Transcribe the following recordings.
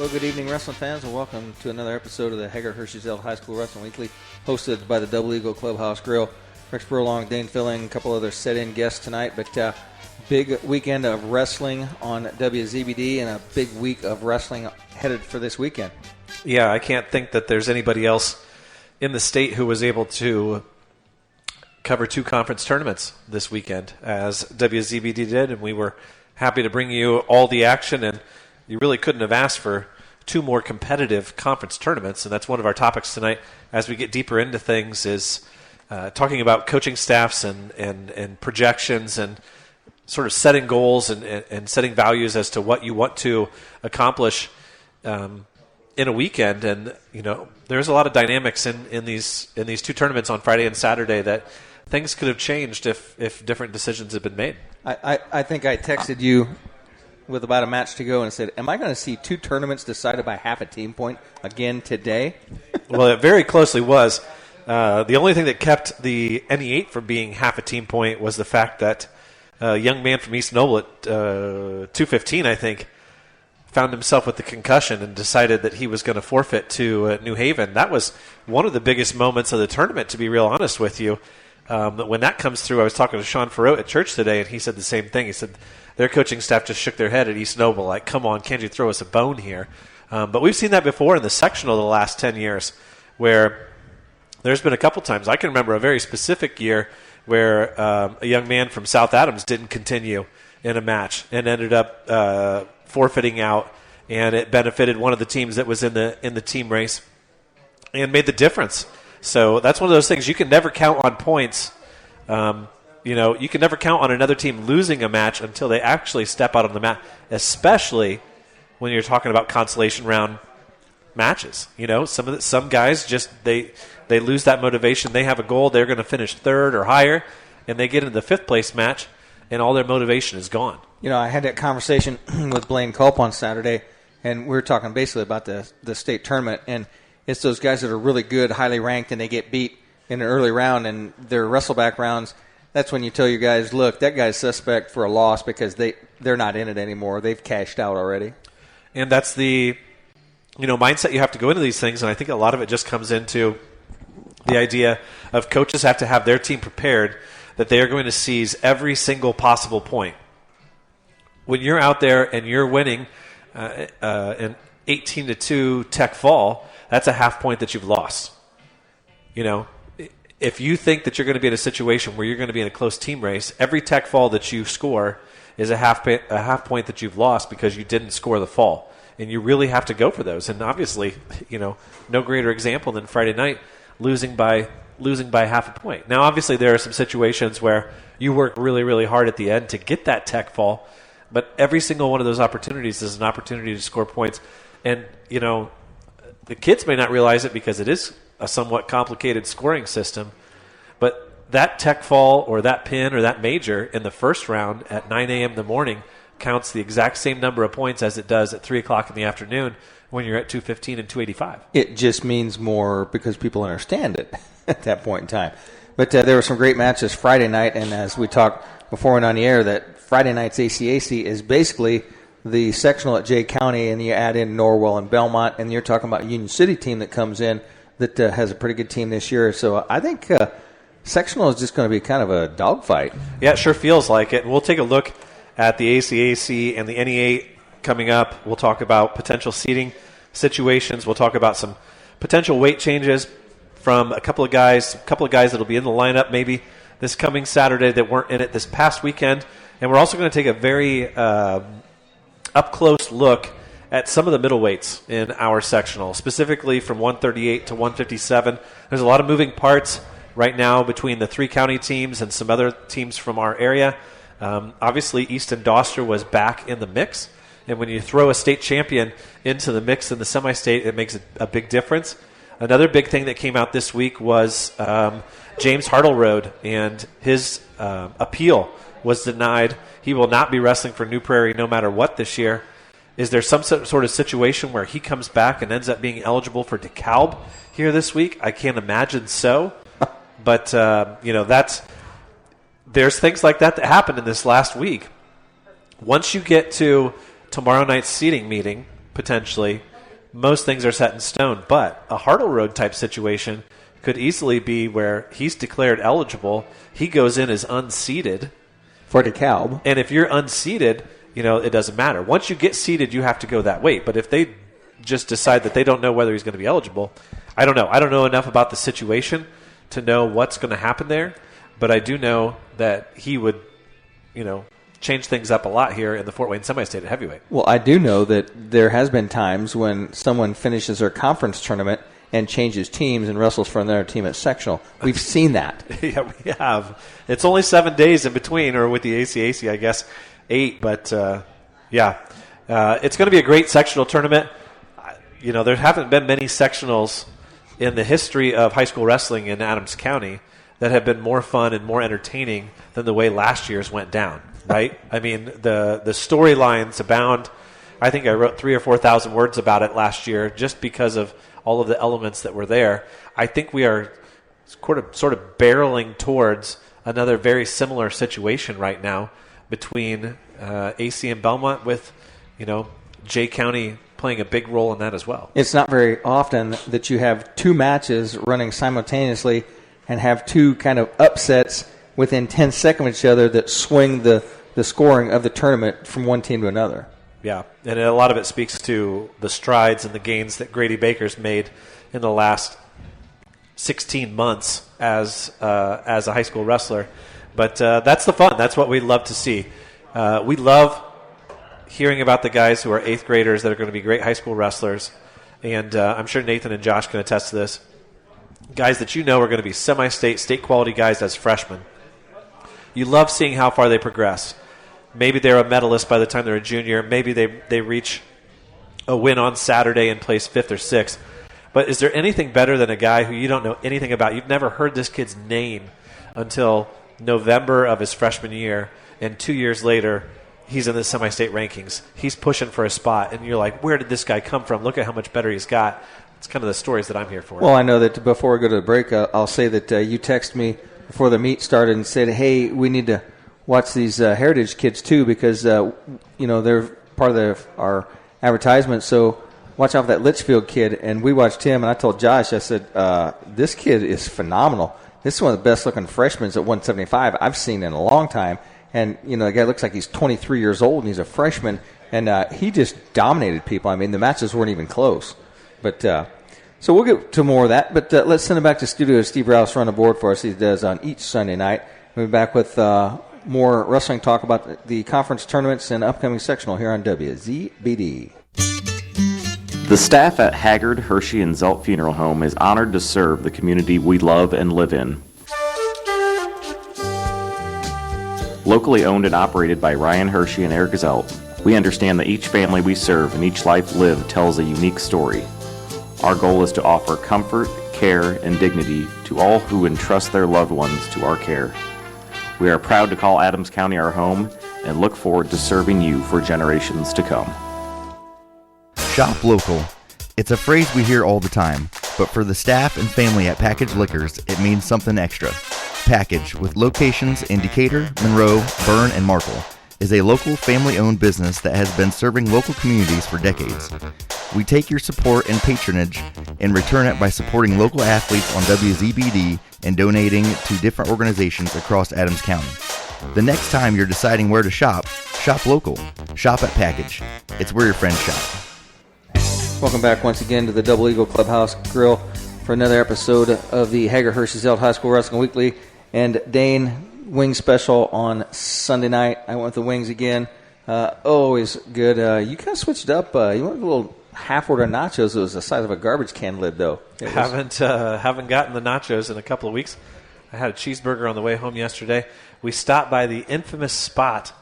Well, good evening, wrestling fans, and welcome to another episode of the Hager-Hershey's High School Wrestling Weekly, hosted by the Double Eagle Clubhouse Grill. Rex Brewer, Dane Fuelling, a couple other set-in guests tonight, but big weekend of wrestling on WZBD and a big week of wrestling headed for this weekend. Yeah, I can't think that there's anybody else in the state who was able to cover two conference tournaments this weekend as WZBD did, and we were happy to bring you all the action, and you really couldn't have asked for two more competitive conference tournaments, and that's one of our topics tonight as we get deeper into things is talking about coaching staffs and projections and sort of setting goals and setting values as to what you want to accomplish in a weekend. And, you know, there's a lot of dynamics in these two tournaments on Friday and Saturday that things could have changed if different decisions had been made. I think I texted you with about a match to go and said, am I going to see two tournaments decided by half a team point again today? Well, it very closely was. The only thing that kept the NE8 from being half a team point was the fact that a young man from East Noble at 2:15, I think, found himself with the concussion and decided that he was going to forfeit to New Haven. That was one of the biggest moments of the tournament, to be real honest with you. When that comes through, I was talking to Sean Farrow at church today, and he said the same thing. He said their coaching staff just shook their head at East Noble, like, come on, can't you throw us a bone here? But we've seen that before in the sectional the last 10 years, where there's been a couple times. I can remember a very specific year where a young man from South Adams didn't continue in a match and ended up forfeiting out, and it benefited one of the teams that was in the team race and made the difference. So that's one of those things. You can never count on points. You can never count on another team losing a match until they actually step out on the mat, especially when you're talking about consolation round matches. You know, some guys just they lose that motivation. They have a goal. They're going to finish third or higher, and they get into the fifth place match, and all their motivation is gone. You know, I had that conversation with Blaine Culp on Saturday, and we were talking basically about the state tournament, and it's those guys that are really good, highly ranked, and they get beat in an early round, and their wrestleback rounds. That's when you tell your guys, look, that guy's suspect for a loss because they're not in it anymore. They've cashed out already. And that's the mindset you have to go into these things, and I think a lot of it just comes into the idea of coaches have to have their team prepared that they are going to seize every single possible point. When you're out there and you're winning an 18-2 Tech fall, that's a half point that you've lost. You know, if you think that you're going to be in a situation where you're going to be in a close team race, every Tech fall that you score is a half point that you've lost because you didn't score the fall. And you really have to go for those. And obviously, no greater example than Friday night losing by half a point. Now, obviously, there are some situations where you work really, really hard at the end to get that Tech fall, but every single one of those opportunities is an opportunity to score points. And, the kids may not realize it because it is a somewhat complicated scoring system, but that Tech fall or that pin or that major in the first round at 9 a.m. in the morning counts the exact same number of points as it does at 3 o'clock in the afternoon when you're at 215 and 285. It just means more because people understand it at that point in time. But there were some great matches Friday night, and as we talked before we went on the air, that Friday night's ACAC is basically the sectional at Jay County, and you add in Norwell and Belmont, and you're talking about a Union City team that comes in that has a pretty good team this year. So I think sectional is just going to be kind of a dogfight. Yeah, it sure feels like it. We'll take a look at the ACAC and the NE8 coming up. We'll talk about potential seating situations. We'll talk about some potential weight changes from a couple of guys that will be in the lineup maybe this coming Saturday that weren't in it this past weekend. And we're also going to take a very up-close look at some of the middleweights in our sectional, specifically from 138 to 157. There's a lot of moving parts right now between the three county teams and some other teams from our area. Obviously, Easton Doster was back in the mix, and when you throw a state champion into the mix in the semi-state, it makes a big difference. Another big thing that came out this week was James Hartleroad, and his appeal was denied. He will not be wrestling for New Prairie no matter what this year. Is there some sort of situation where he comes back and ends up being eligible for DeKalb here this week? I can't imagine so. But, there's things like that happened in this last week. Once you get to tomorrow night's seating meeting, potentially, most things are set in stone. But a Hartle Road type situation could easily be where he's declared eligible. He goes in as unseeded. For DeKalb. And if you're unseeded, it doesn't matter. Once you get seeded, you have to go that way. But if they just decide that they don't know whether he's going to be eligible, I don't know. I don't know enough about the situation to know what's going to happen there. But I do know that he would, change things up a lot here in the Fort Wayne semi-state at heavyweight. Well, I do know that there has been times when someone finishes their conference tournament and changes teams and wrestles for another team at sectional. We've seen that. Yeah, we have. It's only 7 days in between, or with the ACAC, I guess 8. But, it's going to be a great sectional tournament. There haven't been many sectionals in the history of high school wrestling in Adams County that have been more fun and more entertaining than the way last year's went down, right? I mean, the storylines abound. I think I wrote 3,000 or 4,000 words about it last year just because of all of the elements that were there. I think we are sort of barreling towards another very similar situation right now between AC and Belmont with, Jay County playing a big role in that as well. It's not very often that you have two matches running simultaneously and have two kind of upsets within 10 seconds of each other that swing the scoring of the tournament from one team to another. Yeah, and a lot of it speaks to the strides and the gains that Grady Baker's made in the last 16 months as a high school wrestler. But that's the fun. That's what we love to see. We love hearing about the guys who are 8th graders that are going to be great high school wrestlers. And I'm sure Nathan and Josh can attest to this. Guys that are going to be semi-state, state quality guys as freshmen. You love seeing how far they progress. Maybe they're a medalist by the time they're a junior. Maybe they reach a win on Saturday and place 5th or 6th. But is there anything better than a guy who you don't know anything about? You've never heard this kid's name until November of his freshman year, and 2 years later, he's in the semi-state rankings. He's pushing for a spot, and you're like, where did this guy come from? Look at how much better he's got. It's kind of the stories that I'm here for. Well, I know that before we go to the break, I'll say that you texted me before the meet started and said, hey, we need to watch these Heritage kids too because, they're part of our advertisement. So watch out for that Litchfield kid. And we watched him, and I told Josh, I said, this kid is phenomenal. This is one of the best-looking freshmen at 175 I've seen in a long time. And, the guy looks like he's 23 years old, and he's a freshman. And he just dominated people. I mean, the matches weren't even close. But so we'll get to more of that. But let's send it back to studio. Steve Rouse run the board for us. He does on each Sunday night. We'll be back with more wrestling talk about the conference tournaments and upcoming sectional here on WZBD. The staff at Haggard, Hershey, and Zelt Funeral Home is honored to serve the community we love and live in. Locally owned and operated by Ryan Hershey and Eric Zelt, we understand that each family we serve and each life lived tells a unique story. Our goal is to offer comfort, care, and dignity to all who entrust their loved ones to our care. We are proud to call Adams County our home and look forward to serving you for generations to come. Shop local. It's a phrase we hear all the time, but for the staff and family at Package Liquors, it means something extra. Package, with locations in Decatur, Monroe, Berne, and Marple, is a local family-owned business that has been serving local communities for decades. We take your support and patronage and return it by supporting local athletes on WZBD and donating to different organizations across Adams County. The next time you're deciding where to shop, shop local. Shop at Package. It's where your friends shop. Welcome back once again to the Double Eagle Clubhouse Grill for another episode of the Hager Hershey Zelt High School Wrestling Weekly. And Dane, wing special on Sunday night. I went with the wings again. Always good. You kind of switched up. You went with a little half-order nachos. It was the size of a garbage can lid, though. Haven't gotten the nachos in a couple of weeks. I had a cheeseburger on the way home yesterday. We stopped by the infamous spot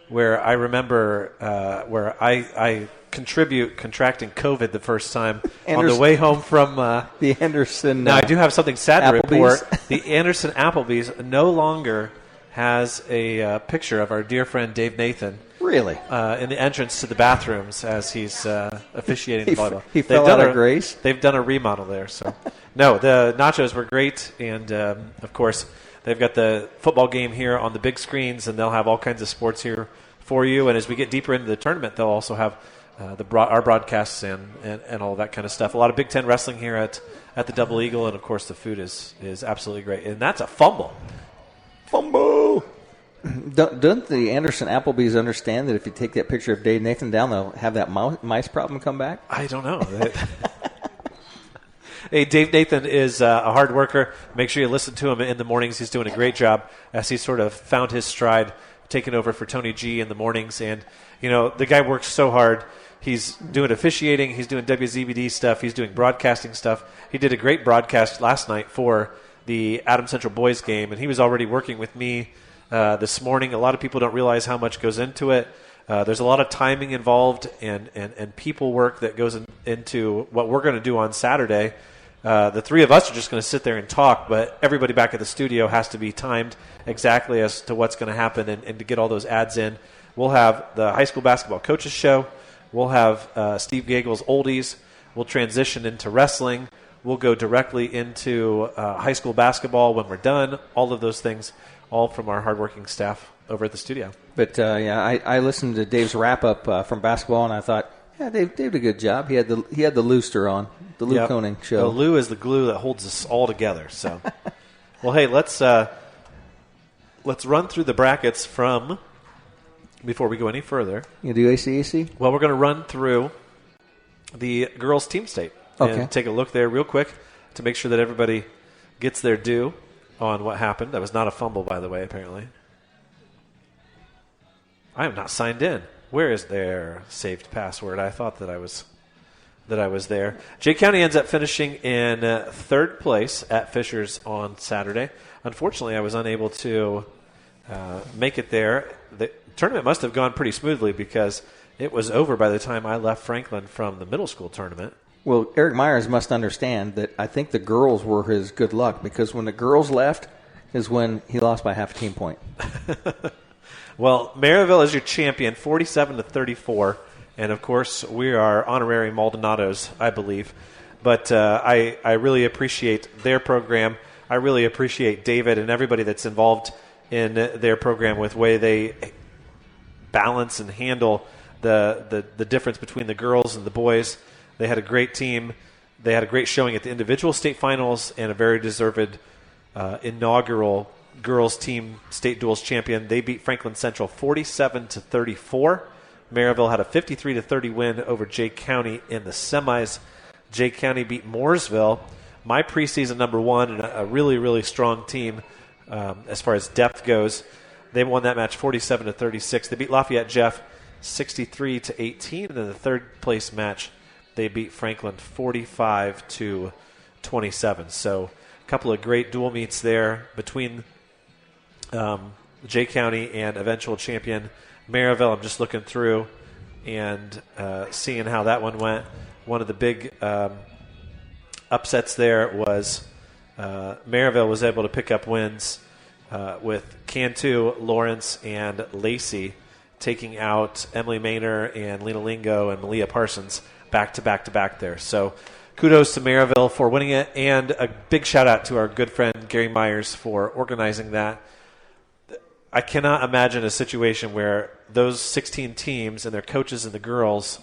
where I remember where I contracting COVID the first time on the way home from the Anderson. Now I do have something sad to Applebee's. report. The Anderson Applebee's no longer has a picture of our dear friend Dave Nathan. Really? In the entrance to the bathrooms as he's officiating the volleyball. He fell out of grace. They've done a remodel there. So, no, the nachos were great, and of course they've got the football game here on the big screens, and they'll have all kinds of sports here for you. And as we get deeper into the tournament, they'll also have our broadcasts and all that kind of stuff. A lot of Big Ten wrestling here at the Double Eagle, and of course the food is absolutely great. And that's a fumble. Don't the Anderson Applebee's understand that if you take that picture of Dave Nathan down, they'll have that mice problem come back? I don't know. Hey, Dave Nathan is a hard worker. Make sure you listen to him in the mornings. He's doing a great job as he sort of found his stride, taking over for Tony G in the mornings. And, the guy works so hard. He's doing officiating. He's doing WZBD stuff. He's doing broadcasting stuff. He did a great broadcast last night for the Adams Central boys game, and he was already working with me this morning. A lot of people don't realize how much goes into it. There's a lot of timing involved and people work that goes into what we're going to do on Saturday. The three of us are just going to sit there and talk, but everybody back at the studio has to be timed exactly as to what's going to happen and to get all those ads in. We'll have the high school basketball coaches show. We'll have Steve Gagel's Oldies. We'll transition into wrestling. We'll go directly into high school basketball when we're done. All of those things, all from our hardworking staff over at the studio. But, I listened to Dave's wrap-up from basketball, and I thought, yeah, Dave did a good job. He had the Looster on, the Lou Koenig show. The Lou is the glue that holds us all together. So, well, hey, let's run through the brackets from before we go any further. You do ACAC? Well, we're going to run through the girls' team state and take a look there real quick to make sure that everybody gets their due on what happened. That was not a fumble, by the way, apparently. I am not signed in. Where is their saved password? I thought that I was there. Jay County ends up finishing in third place at Fishers on Saturday. Unfortunately, I was unable to make it there. The tournament must have gone pretty smoothly because it was over by the time I left Franklin from the middle school tournament. Well, Eric Myers must understand that I think the girls were his good luck because when the girls left is when he lost by half a team point. Well, Maryville is your champion, 47-34, and of course we are honorary Maldonados, I believe. But I really appreciate their program. I really appreciate David and everybody that's involved in their program with the way they balance and handle the difference between the girls and the boys. They had a great team. They had a great showing at the individual state finals and a very deserved inaugural girls team state duels champion. They beat Franklin Central 47-34. Maryville had a 53-30 win over Jay County in the semis. Jay County beat Mooresville, my preseason number one, and a really, really strong team as far as depth goes. They won that match 47-36. They beat Lafayette Jeff 63-18, and in the third place match, they beat Franklin 45-27. So a couple of great dual meets there between Jay County and eventual champion Maryville. I'm just looking through and seeing how that one went. One of the big upsets there was Maryville was able to pick up wins with Cantu, Lawrence, and Lacey taking out Emily Maynor and Lena Lingo and Malia Parsons back to back there. So kudos to Maryville for winning it, and a big shout out to our good friend Gary Myers for organizing that. I cannot imagine a situation where those 16 teams and their coaches and the girls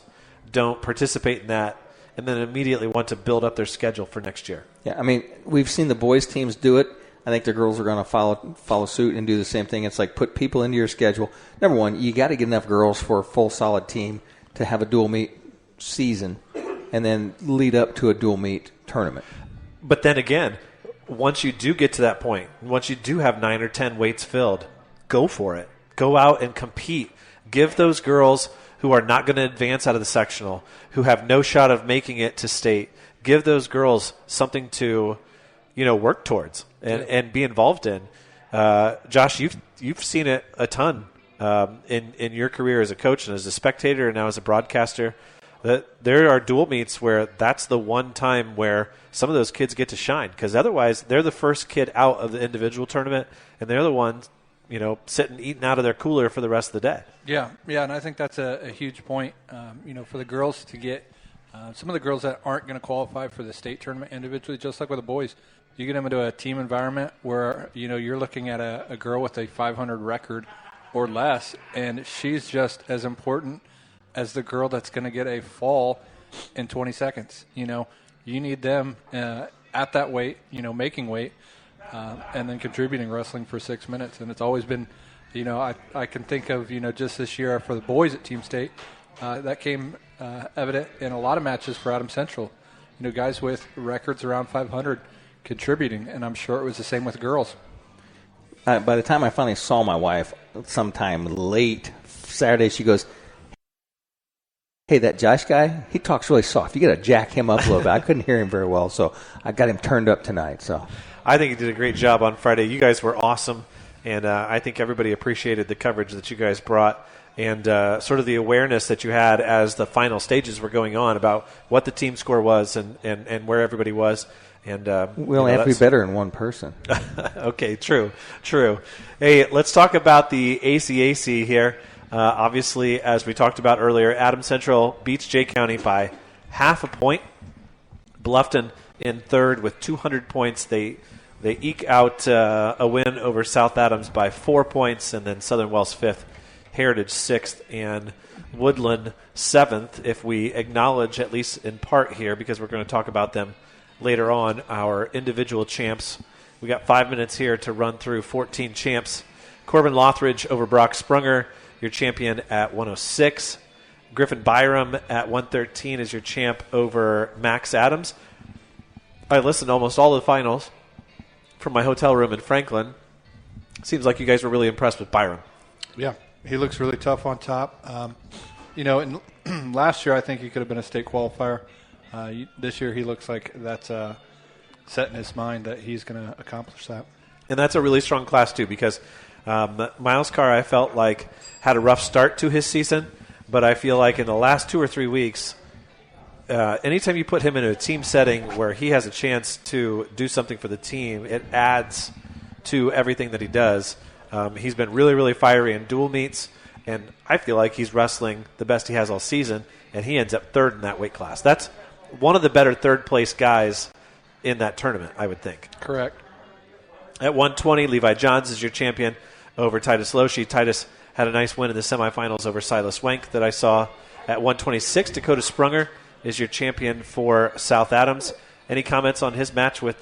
don't participate in that and then immediately want to build up their schedule for next year. Yeah, I mean, we've seen the boys' teams do it. I think the girls are going to follow suit and do the same thing. It's like put people into your schedule. Number one, you got to get enough girls for a full solid team to have a dual meet season and then lead up to a dual meet tournament. But then again, once you do get to that point, once you do have 9 or 10 weights filled, go for it. Go out and compete. Give those girls who are not going to advance out of the sectional, who have no shot of making it to state, give those girls something to, work towards and be involved in. Josh, you've seen it a ton in your career as a coach and as a spectator and now as a broadcaster. That there are dual meets where that's the one time where some of those kids get to shine, because otherwise they're the first kid out of the individual tournament and they're the ones sitting eating out of their cooler for the rest of the day. Yeah, and I think that's a huge point. For the girls to get some of the girls that aren't going to qualify for the state tournament individually, just like with the boys, you get them into a team environment where you're looking at a girl with a 500 record or less, and she's just as important as the girl that's going to get a fall in 20 seconds. You need them at that weight, making weight, and then contributing wrestling for 6 minutes. And it's always been, I can think of, just this year for the boys at Team State, that came evident in a lot of matches for Adams Central. Guys with records around 500 contributing, and I'm sure it was the same with girls. By the time I finally saw my wife sometime late Saturday, she goes, "Hey, that Josh guy, he talks really soft. You got to jack him up a little bit." I couldn't hear him very well, so I got him turned up tonight. So I think he did a great job on Friday. You guys were awesome, and I think everybody appreciated the coverage that you guys brought and sort of the awareness that you had as the final stages were going on about what the team score was and where everybody was. And we only have to be better in one person. Okay, true. Hey, let's talk about the ACAC here. Obviously, as we talked about earlier, Adams Central beats Jay County by half a point. Bluffton in third with 200 points. They eke out a win over South Adams by 4 points, and then Southern Wells fifth, Heritage sixth, and Woodland seventh. If we acknowledge, at least in part here, because we're going to talk about them later on, our individual champs. We got 5 minutes here to run through 14 champs. Corbin Lothridge over Brock Sprunger, your champion at 106. Griffin Byram at 113 is your champ over Max Adams. I listened to almost all of the finals from my hotel room in Franklin. Seems like you guys were really impressed with Byram. Yeah, he looks really tough on top. And last year I think he could have been a state qualifier. This year he looks like that's set in his mind that he's going to accomplish that. And that's a really strong class, too, because Miles Carr, I felt like, had a rough start to his season, but I feel like in the last 2 or 3 weeks, anytime you put him in a team setting where he has a chance to do something for the team, it adds to everything that he does. He's been really, really fiery in dual meets, and I feel like he's wrestling the best he has all season, and he ends up third in that weight class. That's one of the better third-place guys in that tournament, I would think. Correct. At 120, Levi Johns is your champion over Titus Loshi. Titus had a nice win in the semifinals over Silas Wenk that I saw. At 126, Dakota Sprunger is your champion for South Adams. Any comments on his match with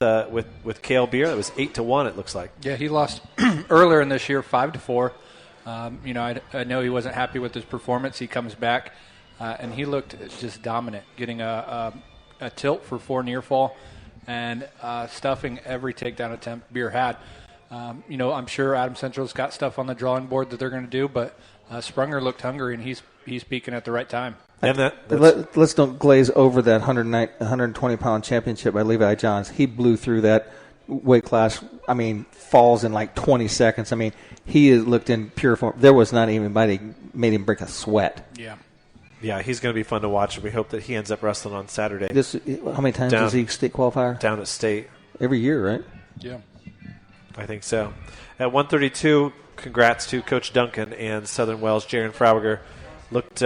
Cale Beer? That was 8-1, it looks like. Yeah, he lost earlier in this year, 5-4. I know he wasn't happy with his performance. He comes back, and he looked just dominant, getting a tilt for 4 near fall and stuffing every takedown attempt Beer had. I'm sure Adams Central's got stuff on the drawing board that they're going to do, but Sprunger looked hungry, and he's peaking at the right time. And let's don't glaze over that 120-pound championship by Levi Johns. He blew through that weight class. I mean, falls in like 20 seconds. I mean, he looked in pure form. There was not even anybody made him break a sweat. Yeah, he's going to be fun to watch. We hope that he ends up wrestling on Saturday. How many times does he state qualifier? Down at state. Every year, right? Yeah. I think so. At 132, congrats to Coach Duncan and Southern Wells. Jaron Frauger looked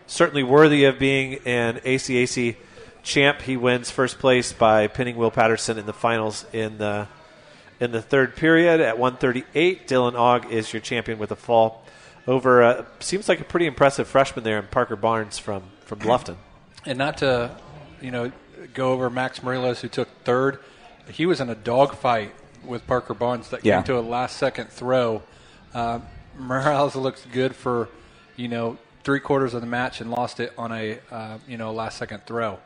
certainly worthy of being an ACAC champ. He wins first place by pinning Will Patterson in the finals in the third period. At 138, Dylan Ogg is your champion with a fall over seems like a pretty impressive freshman there in Parker Barnes from Bluffton. And not to go over Max Morelos, who took third. He was in a dogfight with Parker Barnes that came to a last-second throw. Morales looked good for, 3/4 of the match and lost it on a, last-second throw.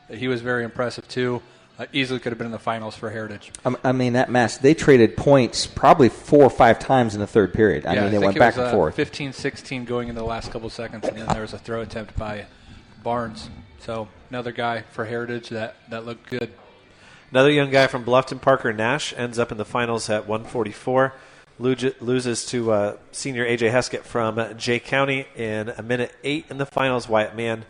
He was very impressive, too. Easily could have been in the finals for Heritage. I mean, that match, they traded points probably 4 or 5 times in the third period. I mean, they went back and forth. 15-16 going into the last couple seconds, and then there was a throw attempt by Barnes. So another guy for Heritage that looked good. Another young guy from Bluffton, Parker Nash, ends up in the finals at 144. Loses to senior A.J. Heskett from Jay County in a minute 8 in the finals. Wyatt Mann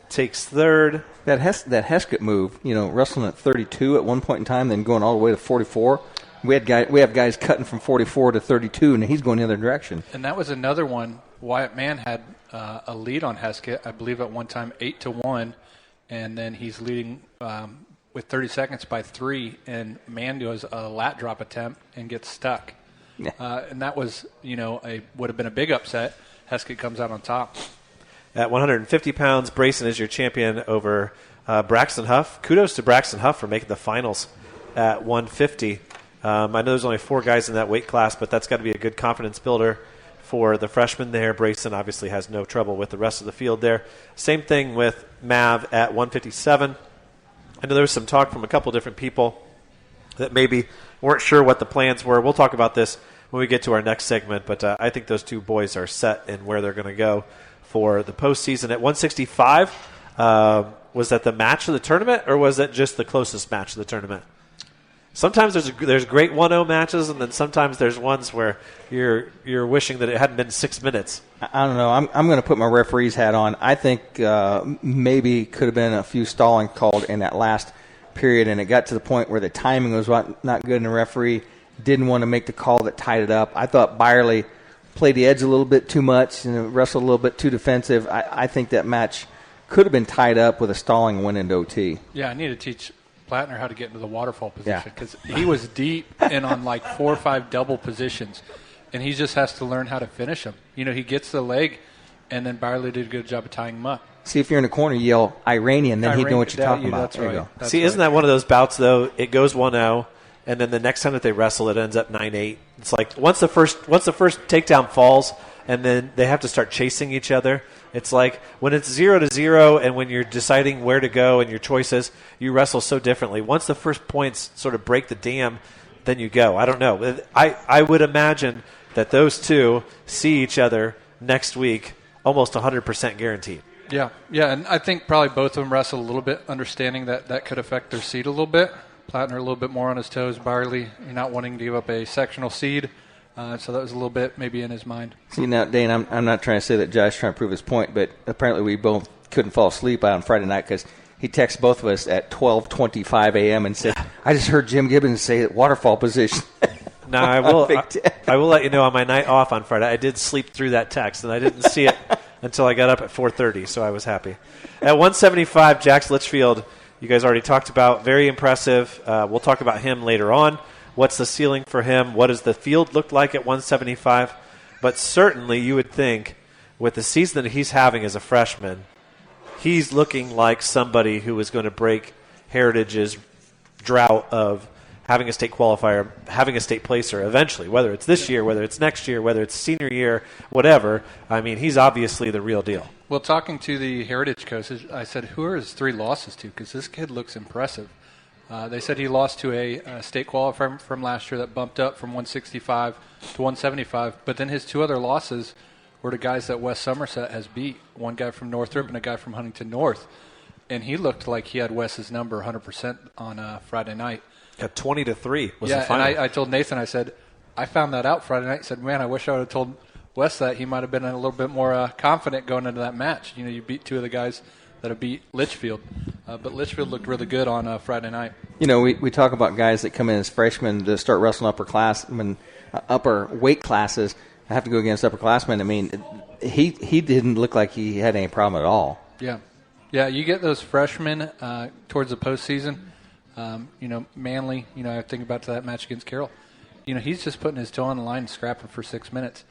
takes third. That Heskett move, wrestling at 32 at one point in time, then going all the way to 44. We have guys cutting from 44 to 32, and he's going the other direction. And that was another one. Wyatt Mann had a lead on Heskett, I believe at one time 8-1, and then he's leading with 30 seconds by 3, and Mann does a lat drop attempt and gets stuck. Yeah. And that was, would have been a big upset. Heskett comes out on top. At 150 pounds, Brayson is your champion over Braxton Huff. Kudos to Braxton Huff for making the finals at 150. I know there's only 4 guys in that weight class, but that's got to be a good confidence builder for the freshman there. Brayson obviously has no trouble with the rest of the field there. Same thing with Mav at 157. I know there was some talk from a couple different people that maybe weren't sure what the plans were. We'll talk about this when we get to our next segment, but I think those 2 boys are set in where they're going to go for the postseason. At 165, was that the match of the tournament, or was that just the closest match of the tournament? Sometimes there's great 1-0 matches, and then sometimes there's ones where you're wishing that it hadn't been 6 minutes. I don't know. I'm going to put my referee's hat on. I think maybe could have been a few stalling called in that last period, and it got to the point where the timing was not good, and the referee didn't want to make the call that tied it up. I thought Byerly played the edge a little bit too much and wrestled a little bit too defensive. I think that match could have been tied up with a stalling win into OT. Yeah, I need to teach Plattner how to get into the waterfall position because he was deep and on like 4 or 5 double positions, and he just has to learn how to finish them. He gets the leg, and then Byerly did a good job of tying him up. See, if you're in the corner, you yell Iranian, then he'd know what you're talking about. That's right. See, isn't that one of those bouts, though? It goes 1-0, and then the next time that they wrestle, it ends up 9-8. It's like once the first takedown falls, and then they have to start chasing each other. It's like when it's 0-0 and when you're deciding where to go and your choices, you wrestle so differently. Once the first points sort of break the dam, then you go. I don't know. I would imagine that those 2 see each other next week almost 100% guaranteed. Yeah, and I think probably both of them wrestled a little bit, understanding that could affect their seed a little bit. Plattner a little bit more on his toes. Byerly not wanting to give up a sectional seed. So that was a little bit maybe in his mind. See, now, Dane, I'm not trying to say that Josh trying to prove his point, but apparently we both couldn't fall asleep on Friday night because he texted both of us at 12:25 a.m. and said, I just heard Jim Gibbons say waterfall position. Now, I will let you know on my night off on Friday, I did sleep through that text, and I didn't see it until I got up at 4:30, so I was happy. At 175, Jax Litchfield, you guys already talked about, very impressive. We'll talk about him later on. What's the ceiling for him? What does the field look like at 175? But certainly you would think with the season that he's having as a freshman, he's looking like somebody who is going to break Heritage's drought of having a state qualifier, having a state placer eventually, whether it's this year, whether it's next year, whether it's senior year, whatever. I mean, he's obviously the real deal. Well, talking to the Heritage coach, I said, who are his 3 losses to? Because this kid looks impressive. They said he lost to a state qualifier from last year that bumped up from 165 to 175. But then his 2 other losses were to guys that West Somerset has beat, one guy from Northrop and a guy from Huntington North. And he looked like he had Wes's number 100% on Friday night. At 20-3 was the final. And I told Nathan, I said, I found that out Friday night. I said, man, I wish I would have told Wes that. He might have been a little bit more confident going into that match. You beat 2 of the guys that have beat Litchfield. But Litchfield looked really good on Friday night. We talk about guys that come in as freshmen to start wrestling upper weight classes. I have to go against upperclassmen. I mean, he didn't look like he had any problem at all. Yeah, you get those freshmen towards the postseason. Manley, I think about that match against Carroll. He's just putting his toe on the line and scrapping for 6 minutes.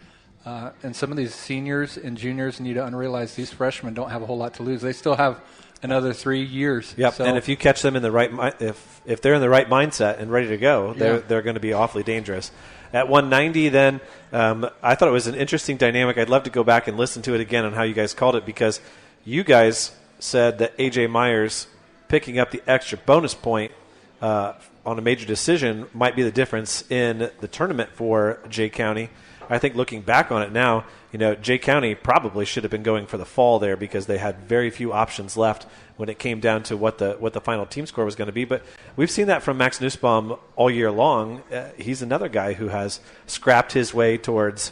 And some of these seniors and juniors need to unrealize these freshmen don't have a whole lot to lose. They still have another 3 years. Yep. So, and if you catch them in the right, if they're in the right mindset and ready to go, they're going to be awfully dangerous. At 190, then I thought it was an interesting dynamic. I'd love to go back and listen to it again on how you guys called it, because you guys said that AJ Myers picking up the extra bonus point on a major decision might be the difference in the tournament for Jay County. I think looking back on it now, Jay County probably should have been going for the fall there, because they had very few options left when it came down to what the final team score was going to be. But we've seen that from Max Nussbaum all year long. He's another guy who has scrapped his way towards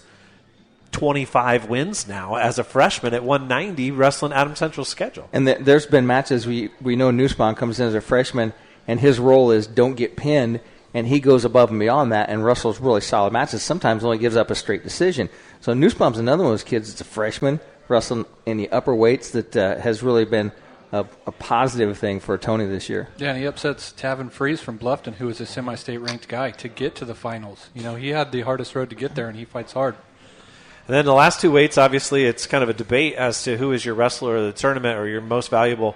25 wins now as a freshman at 190, wrestling Adams Central's schedule. And there's been matches we know Nussbaum comes in as a freshman, and his role is don't get pinned, and he goes above and beyond that and wrestles really solid matches, sometimes only gives up a straight decision. So Nussbaum's another one of those kids that's a freshman, wrestling in the upper weights, that has really been a positive thing for Tony this year. Yeah, and he upsets Tavin Freeze from Bluffton, who is a semi-state ranked guy, to get to the finals. He had the hardest road to get there, and he fights hard. And then the last two weights, obviously, it's kind of a debate as to who is your wrestler of the tournament or your most valuable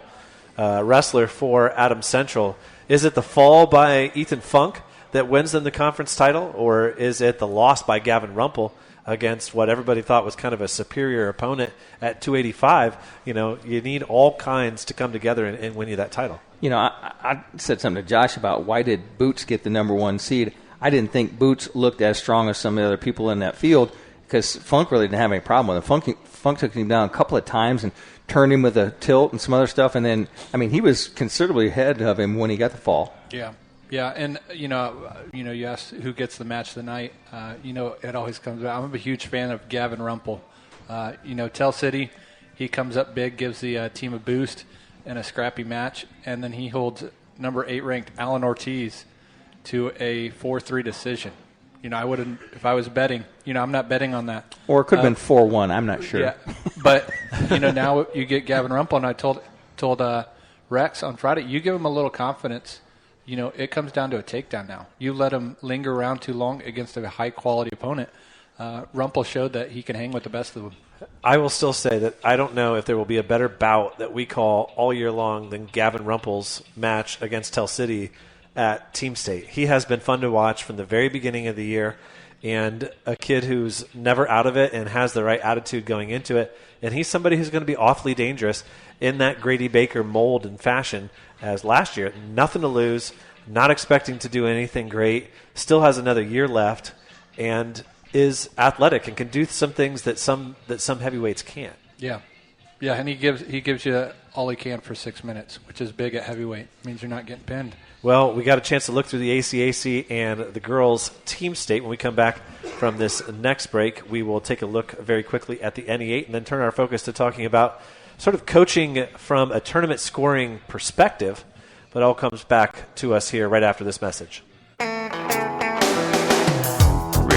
wrestler for Adams Central. Is it the fall by Ethan Funk that wins them the conference title, or is it the loss by Gavin Rumpel against what everybody thought was kind of a superior opponent at 285? You need all kinds to come together and win you that title. I said something to Josh about why did Boots get the number one seed. I didn't think Boots looked as strong as some of the other people in that field because Funk really didn't have any problem with him. Funk took him down a couple of times and turned him with a tilt and some other stuff. And then, he was considerably ahead of him when he got the fall. Yeah. Yeah, and, you asked who gets the match of the night. It always comes back. I'm a huge fan of Gavin Rumpel. Tell City, he comes up big, gives the team a boost in a scrappy match, and then he holds number 8 ranked Alan Ortiz to a 4-3 decision. I wouldn't, if I was betting, I'm not betting on that. Or it could have been 4-1, I'm not sure. Yeah, but, now you get Gavin Rumpel, and I told Rex on Friday, you give him a little confidence. It comes down to a takedown now. You let him linger around too long against a high-quality opponent. Rumpel showed that he can hang with the best of them. I will still say that I don't know if there will be a better bout that we call all year long than Gavin Rumpel's match against Tell City at Team State. He has been fun to watch from the very beginning of the year, and a kid who's never out of it and has the right attitude going into it. And he's somebody who's going to be awfully dangerous in that Grady Baker mold and fashion as last year. Nothing to lose, not expecting to do anything great, still has another year left, and is athletic and can do some things that some heavyweights can't. Yeah. Yeah, and he gives you all he can for 6 minutes, which is big at heavyweight. It means you're not getting pinned. Well, we got a chance to look through the ACAC and the girls' team state. When we come back from this next break, we will take a look very quickly at the NE8 and then turn our focus to talking about sort of coaching from a tournament scoring perspective. But it all comes back to us here right after this message.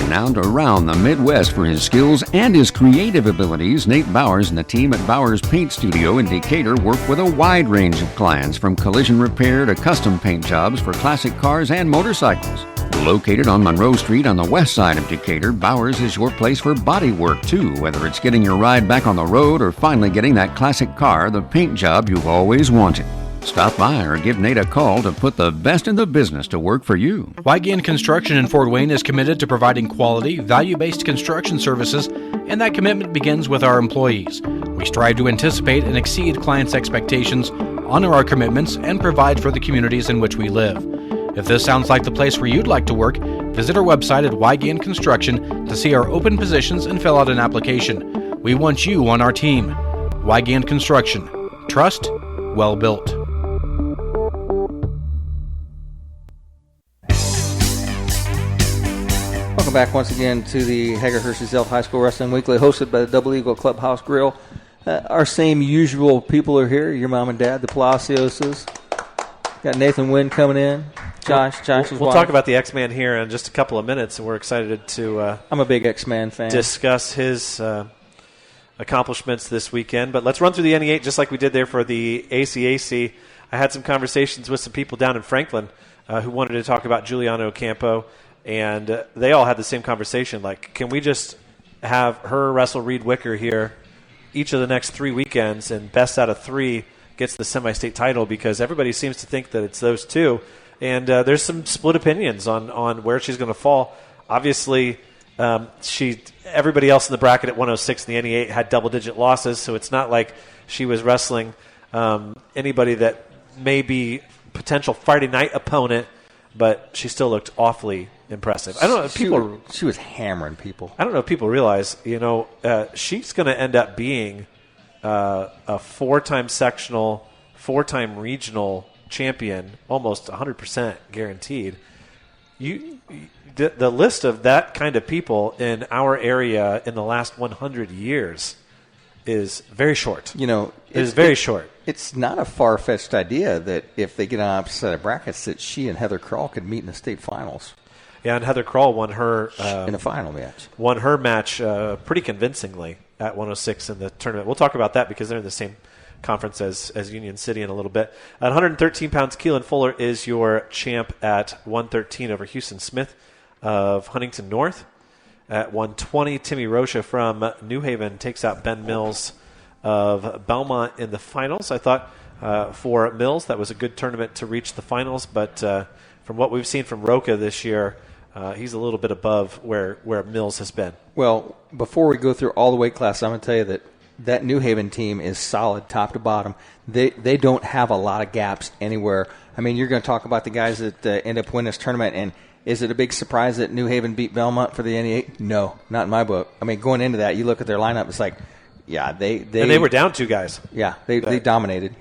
Renowned around the Midwest for his skills and his creative abilities, Nate Bowers and the team at Bowers Paint Studio in Decatur work with a wide range of clients, from collision repair to custom paint jobs for classic cars and motorcycles. Located on Monroe Street on the west side of Decatur, Bowers is your place for body work too, whether it's getting your ride back on the road or finally getting that classic car, the paint job you've always wanted. Stop by or give Nate a call to put the best in the business to work for you. Weigand Construction in Fort Wayne is committed to providing quality, value-based construction services, and that commitment begins with our employees. We strive to anticipate and exceed clients' expectations, honor our commitments, and provide for the communities in which we live. If this sounds like the place where you'd like to work, visit our website at Weigand Construction to see our open positions and fill out an application. We want you on our team. Weigand Construction. Trust, well built. Welcome back once again to the Hager Hershey Elf High School Wrestling Weekly, hosted by the Double Eagle Clubhouse Grill. Our same usual people are here. Your mom and dad, the Palacioses. Got Nathan Wynn coming in. Josh's wife. We'll talk about the X-Man here in just a couple of minutes, and we're excited to I'm a big X-Man fan. Discuss his accomplishments this weekend. But let's run through the NE8 just like we did there for the ACAC. I had some conversations with some people down in Franklin who wanted to talk about Giuliano Campo. And they all had the same conversation, like, can we just have her wrestle Reed Wicker here each of the next 3 weekends, and best out of 3 gets the semi-state title, because everybody seems to think that it's those two. And there's some split opinions on where she's going to fall. Obviously, everybody else in the bracket at 106 in the NE8 had double-digit losses, so it's not like she was wrestling anybody that may be potential Friday night opponent, but she still looked awfully impressive. I don't know. She was hammering people. I don't know if people realize, she's going to end up being a 4-time sectional, 4-time regional champion, almost 100% guaranteed. The list of that kind of people in our area in the last 100 years is very short. Very short. It's not a far-fetched idea that if they get on opposite side of brackets, that she and Heather Krall could meet in the state finals. Yeah, and Heather Krall won her in a final match. Won her match pretty convincingly at 106 in the tournament. We'll talk about that because they're in the same conference as Union City in a little bit. At 113 pounds, Keelan Fuller is your champ at 113 over Houston Smith of Huntington North. At 120, Timmy Rocha from New Haven takes out Ben Mills of Belmont in the finals. I thought for Mills that was a good tournament to reach the finals, but from what we've seen from Rocha this year, he's a little bit above where Mills has been. Well, before we go through all the weight classes, I'm going to tell you that New Haven team is solid top to bottom. They don't have a lot of gaps anywhere. I mean, you're going to talk about the guys that end up winning this tournament, and is it a big surprise that New Haven beat Belmont for the NE8? No, not in my book. I mean, going into that, you look at their lineup, it's like, yeah, they and they were down 2 guys. Yeah, they dominated.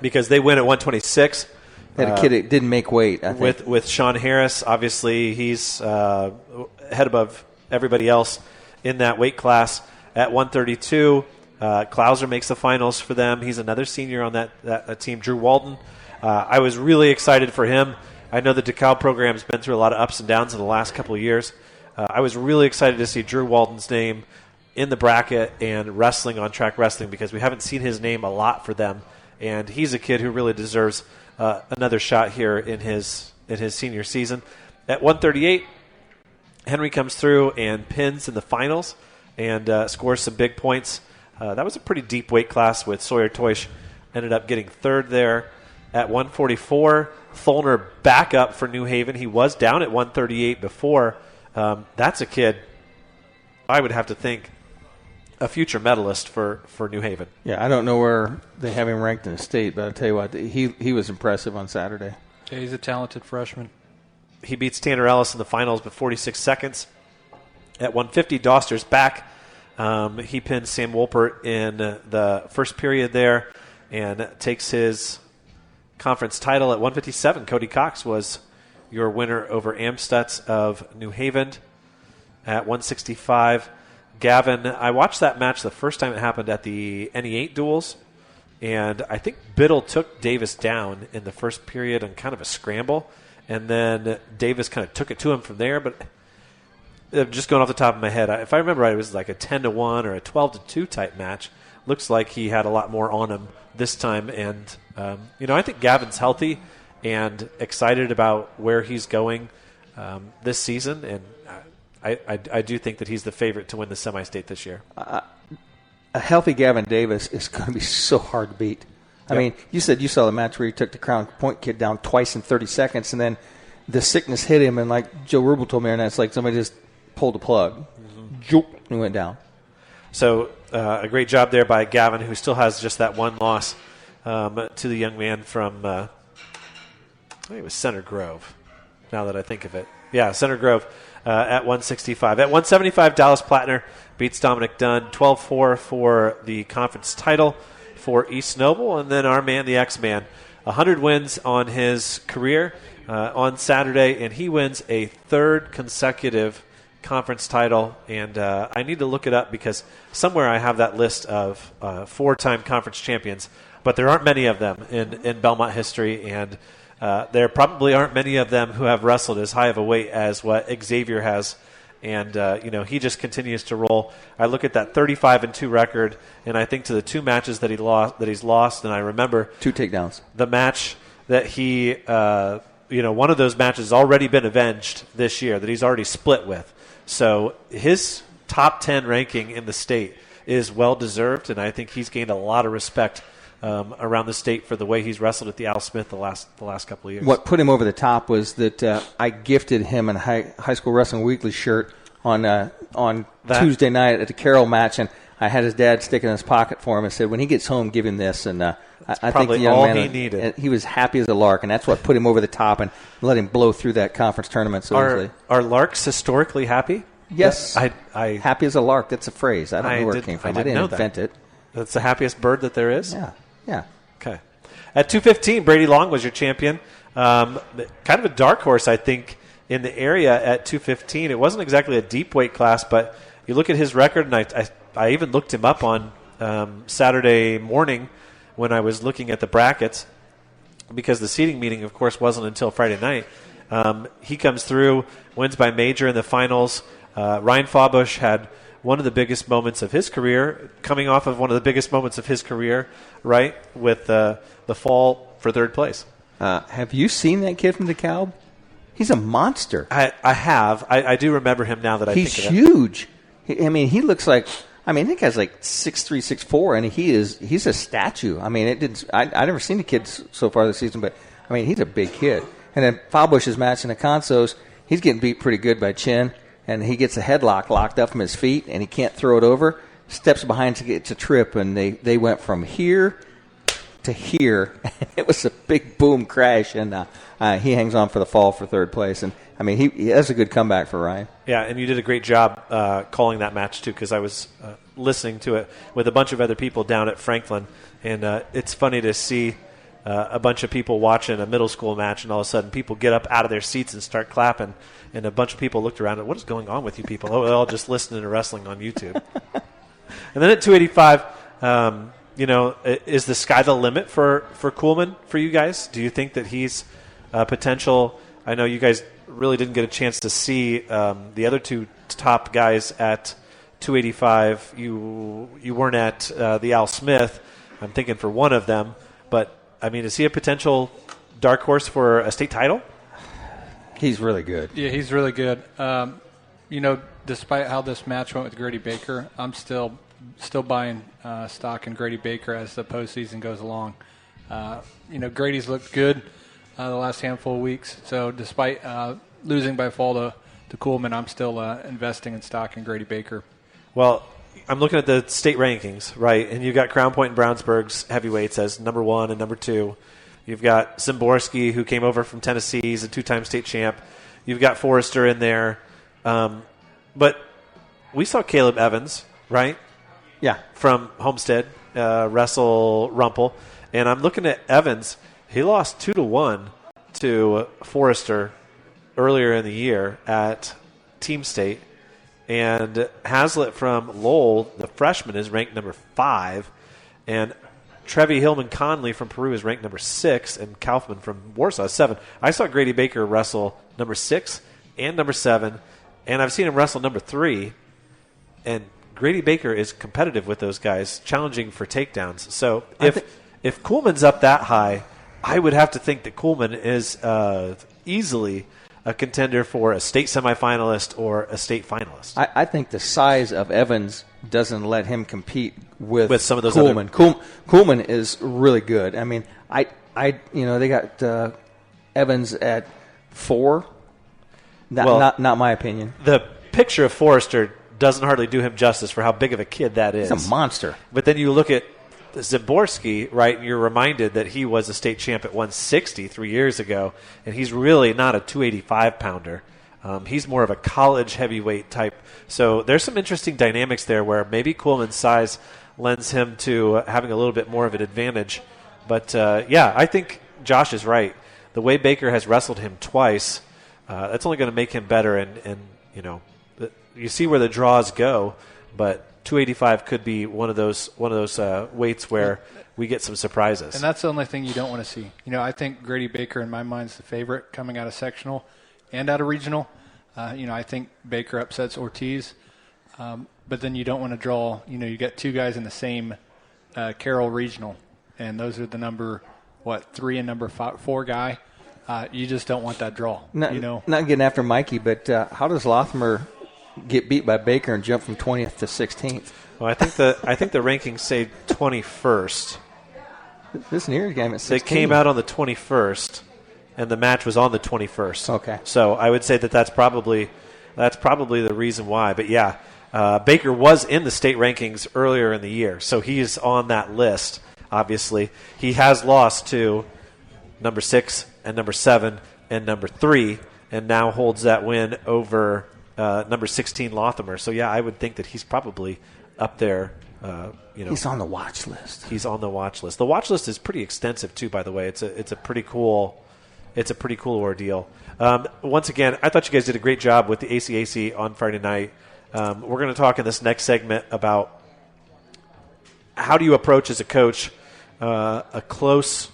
Because they win at 126. They had a kid that didn't make weight, I think. With Sean Harris, obviously he's head above everybody else in that weight class. At 132, Klauser makes the finals for them. He's another senior on that team. Drew Walden, I was really excited for him. I know the DeKalb program has been through a lot of ups and downs in the last couple of years. I was really excited to see Drew Walden's name in the bracket and wrestling on track wrestling because we haven't seen his name a lot for them. And he's a kid who really deserves another shot here in his senior season. At 138, Henry comes through and pins in the finals and scores some big points. That was a pretty deep weight class with Sawyer Toish ended up getting third there. At 144, Tholner back up for New Haven. He was down at 138 before. That's a kid I would have to think a future medalist for New Haven. Yeah, I don't know where they have him ranked in the state, but I'll tell you what, he was impressive on Saturday. Yeah, he's a talented freshman. He beats Tanner Ellis in the finals by 46 seconds. At 150, Doster's back. He pins Sam Wolpert in the first period there and takes his conference title. At 157, Cody Cox was your winner over Amstutz of New Haven. At 165, Gavin, I watched that match the first time it happened at the NE8 duels, and I think Biddle took Davis down in the first period on kind of a scramble, and then Davis kind of took it to him from there, but just going off the top of my head, if I remember right, it was like a 10-1 or a 12-2 type match. Looks like he had a lot more on him this time, and I think Gavin's healthy and excited about where he's going this season, and I do think that he's the favorite to win the semi-state this year. A healthy Gavin Davis is going to be so hard to beat. I mean, you said you saw the match where he took the Crown Point kid down twice in 30 seconds, and then the sickness hit him, and like Joe Rubel told me, and it's like somebody just pulled the plug. And he went down. So a great job there by Gavin, who still has just that one loss to the young man from, I think it was Center Grove, now that I think of it. Yeah, Center Grove. At 165. At 175, Dallas Plattner beats Dominic Dunn, 12-4 for the conference title for East Noble. And then our man, the X-Man, 100 wins on his career on Saturday, and he wins a third consecutive conference title. And I need to look it up because somewhere I have that list of 4-time conference champions, but there aren't many of them in Belmont history, and there probably aren't many of them who have wrestled as high of a weight as what Xavier has. And, he just continues to roll. I look at that 35-2 record, and I think to the 2 matches that he's lost, and I remember 2 takedowns. The match that he, one of those matches has already been avenged this year, that he's already split with. So his top 10 ranking in the state is well-deserved, and I think he's gained a lot of respect around the state for the way he's wrestled at the Al Smith the last couple of years. What put him over the top was that I gifted him a High School Wrestling Weekly shirt on Tuesday night at the Carroll match, and I had his dad stick it in his pocket for him and said, when he gets home, give him this. And I think the young all man, he needed. He was happy as a lark, and that's what put him over the top and let him blow through that conference tournament so easily. Are larks historically happy? Yes. I happy as a lark. That's a phrase. I don't know where it came from. I didn't invent it. That's the happiest bird that there is? Yeah. Okay. At 215, Brady Long was your champion. Kind of a dark horse, I think, in the area at 215. It wasn't exactly a deep weight class, but you look at his record, and I even looked him up on Saturday morning when I was looking at the brackets because the seating meeting, of course, wasn't until Friday night. He comes through, wins by major in the finals. Ryan Fawbush had one of the biggest moments of his career, coming off of one of the biggest moments of his career, right, with the fall for third place. Have you seen that kid from DeKalb? He's a monster. I do remember him now that I He's think of it. huge. He looks like. I think guy's like 6'3", 6'4", and he's a statue. I never seen a kid so far this season, but he's a big kid. And then Fowbush is matching the Consos. He's getting beat pretty good by Chin, and he gets a headlock locked up from his feet, and he can't throw it over. Steps behind to get to trip, and they went from here to here. It was a big boom crash, and he hangs on for the fall for third place. And he that's a good comeback for Ryan. Yeah, and you did a great job calling that match too, because I was listening to it with a bunch of other people down at Franklin, and it's funny to see a bunch of people watching a middle school match, and all of a sudden people get up out of their seats and start clapping, and a bunch of people looked around and, what is going on with you people? Oh, they're all just listening to wrestling on YouTube. And then at 285, is the sky the limit for Kuhlman for you guys? Do you think that he's potential? I know you guys really didn't get a chance to see the other two top guys at 285. You weren't at the Al Smith. I'm thinking for one of them. But, is he a potential dark horse for a state title? He's really good. Yeah, he's really good. Despite how this match went with Grady Baker, I'm still buying stock in Grady Baker as the postseason goes along. Grady's looked good the last handful of weeks. So despite losing by fall to Kuhlman, I'm still investing in stock in Grady Baker. Well, I'm looking at the state rankings, right? And you've got Crown Point and Brownsburg's heavyweights as number 1 and number 2. You've got Zimborski, who came over from Tennessee. He's a 2-time state champ. You've got Forrester in there. But we saw Caleb Evans, right? Yeah. From Homestead, wrestle Rumpel. And I'm looking at Evans. He lost 2-1 to Forrester earlier in the year at Team State. And Hazlitt from Lowell, the freshman, is ranked number 5. And Trevi Hillman Conley from Peru is ranked number 6. And Kaufman from Warsaw is 7. I saw Grady Baker wrestle number 6 and number 7. And I've seen him wrestle number 3. And Grady Baker is competitive with those guys, challenging for takedowns. So if Kuhlman's up that high, I would have to think that Kuhlman is easily a contender for a state semifinalist or a state finalist. I think the size of Evans doesn't let him compete with some of those Kuhlman. Kuhlman is really good. They got Evans at 4. Not my opinion. The picture of Forrester doesn't hardly do him justice for how big of a kid that is. He's a monster. But then you look at Zimborski, right, and you're reminded that he was a state champ at 160 3 years ago, and he's really not a 285-pounder. He's more of a college heavyweight type. So there's some interesting dynamics there where maybe Kuhlman's size lends him to having a little bit more of an advantage. But, I think Josh is right. The way Baker has wrestled him twice, that's only going to make him better, and you see where the draws go, but 285 could be one of those weights where we get some surprises. And that's the only thing you don't want to see. I think Grady Baker, in my mind, is the favorite coming out of sectional and out of regional. I think Baker upsets Ortiz, but then you don't want to draw. You get 2 guys in the same Carroll regional, and those are the number 3 and number 4 guy. You just don't want that draw. Not getting after Mikey, but how does Lothmer get beat by Baker and jump from 20th to 16th? Well, I think the rankings say 21st. This near game at 16. They came out on the 21st, and the match was on the 21st. Okay. So I would say that's probably the reason why. But yeah, Baker was in the state rankings earlier in the year, so he's on that list. Obviously, he has lost to number 6 and number 7 and number 3, and now holds that win over number 16 Lothamer. So yeah, I would think that he's probably up there. He's on the watch list. He's on the watch list. The watch list is pretty extensive too, by the way. It's a pretty cool ordeal. Once again, I thought you guys did a great job with the ACAC on Friday night. We're going to talk in this next segment about how do you approach as a coach a close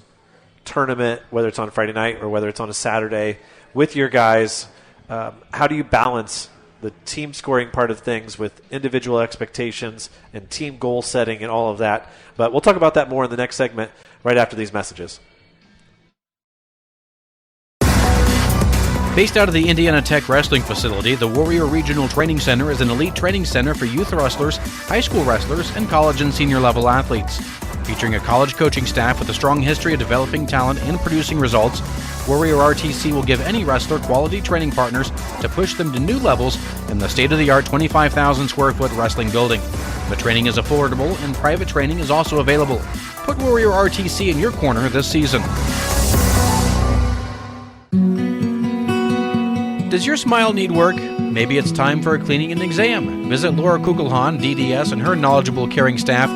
tournament, whether it's on Friday night or whether it's on a Saturday, with your guys. How do you balance the team scoring part of things with individual expectations and team goal setting and all of that? But we'll talk about that more in the next segment right after these messages. Based out of the Indiana Tech Wrestling Facility, the Warrior Regional Training Center is an elite training center for youth wrestlers, high school wrestlers, and college and senior level athletes. Featuring a college coaching staff with a strong history of developing talent and producing results, Warrior RTC will give any wrestler quality training partners to push them to new levels in the state-of-the-art 25,000 square foot wrestling building. The training is affordable and private training is also available. Put Warrior RTC in your corner this season. Does your smile need work? Maybe it's time for a cleaning and exam. Visit Laura Kugelhahn, DDS, and her knowledgeable, caring staff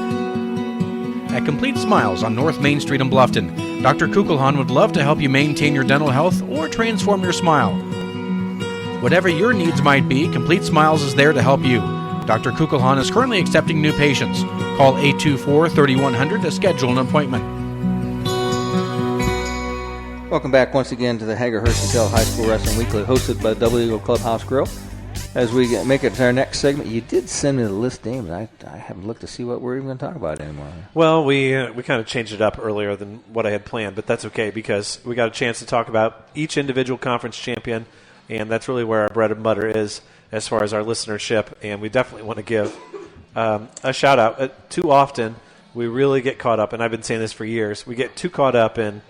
at Complete Smiles on North Main Street in Bluffton. Dr. Kugelhahn would love to help you maintain your dental health or transform your smile. Whatever your needs might be, Complete Smiles is there to help you. Dr. Kugelhahn is currently accepting new patients. Call 824-3100 to schedule an appointment. Welcome back once again to the Hager Hershey High School Wrestling Weekly, hosted by Double Eagle Clubhouse Grill. As we make it to our next segment, you did send me the list, Dane, but I haven't looked to see what we're even going to talk about anymore. Well, we kind of changed it up earlier than what I had planned, but that's okay because we got a chance to talk about each individual conference champion, and that's really where our bread and butter is as far as our listenership, and we definitely want to give a shout-out. Too often, we really get caught up, and I've been saying this for years, we get too caught up in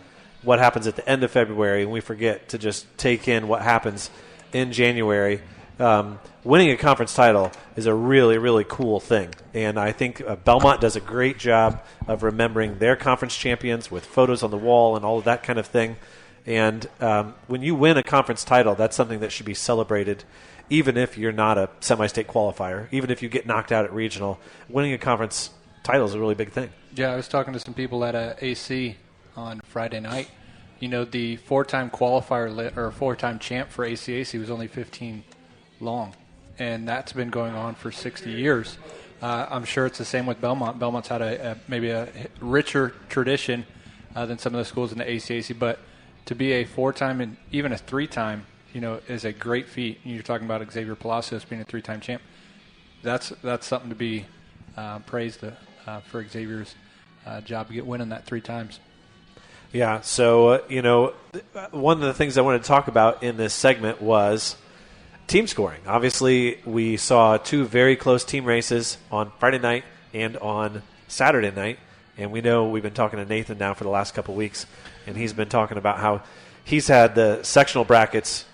what happens at the end of February, and we forget to just take in what happens in January. Winning a conference title is a really, really cool thing. And I think Belmont does a great job of remembering their conference champions with photos on the wall and all of that kind of thing. And when you win a conference title, that's something that should be celebrated, even if you're not a semi-state qualifier, even if you get knocked out at regional. Winning a conference title is a really big thing. Yeah, I was talking to some people at AC on Friday night. You know, the four-time qualifier or four-time champ for ACAC was only 15 long, and that's been going on for 60 years. I'm sure it's the same with Belmont. Belmont's had maybe a richer tradition than some of the schools in the ACAC, but to be a four-time and even a three-time, is a great feat. You're talking about Xavier Palacios being a three-time champ. That's something to be praised for Xavier's job to get winning that three times. Yeah, so, one of the things I wanted to talk about in this segment was team scoring. Obviously, we saw two very close team races on Friday night and on Saturday night, and we know we've been talking to Nathan now for the last couple of weeks, and he's been talking about how he's had the sectional brackets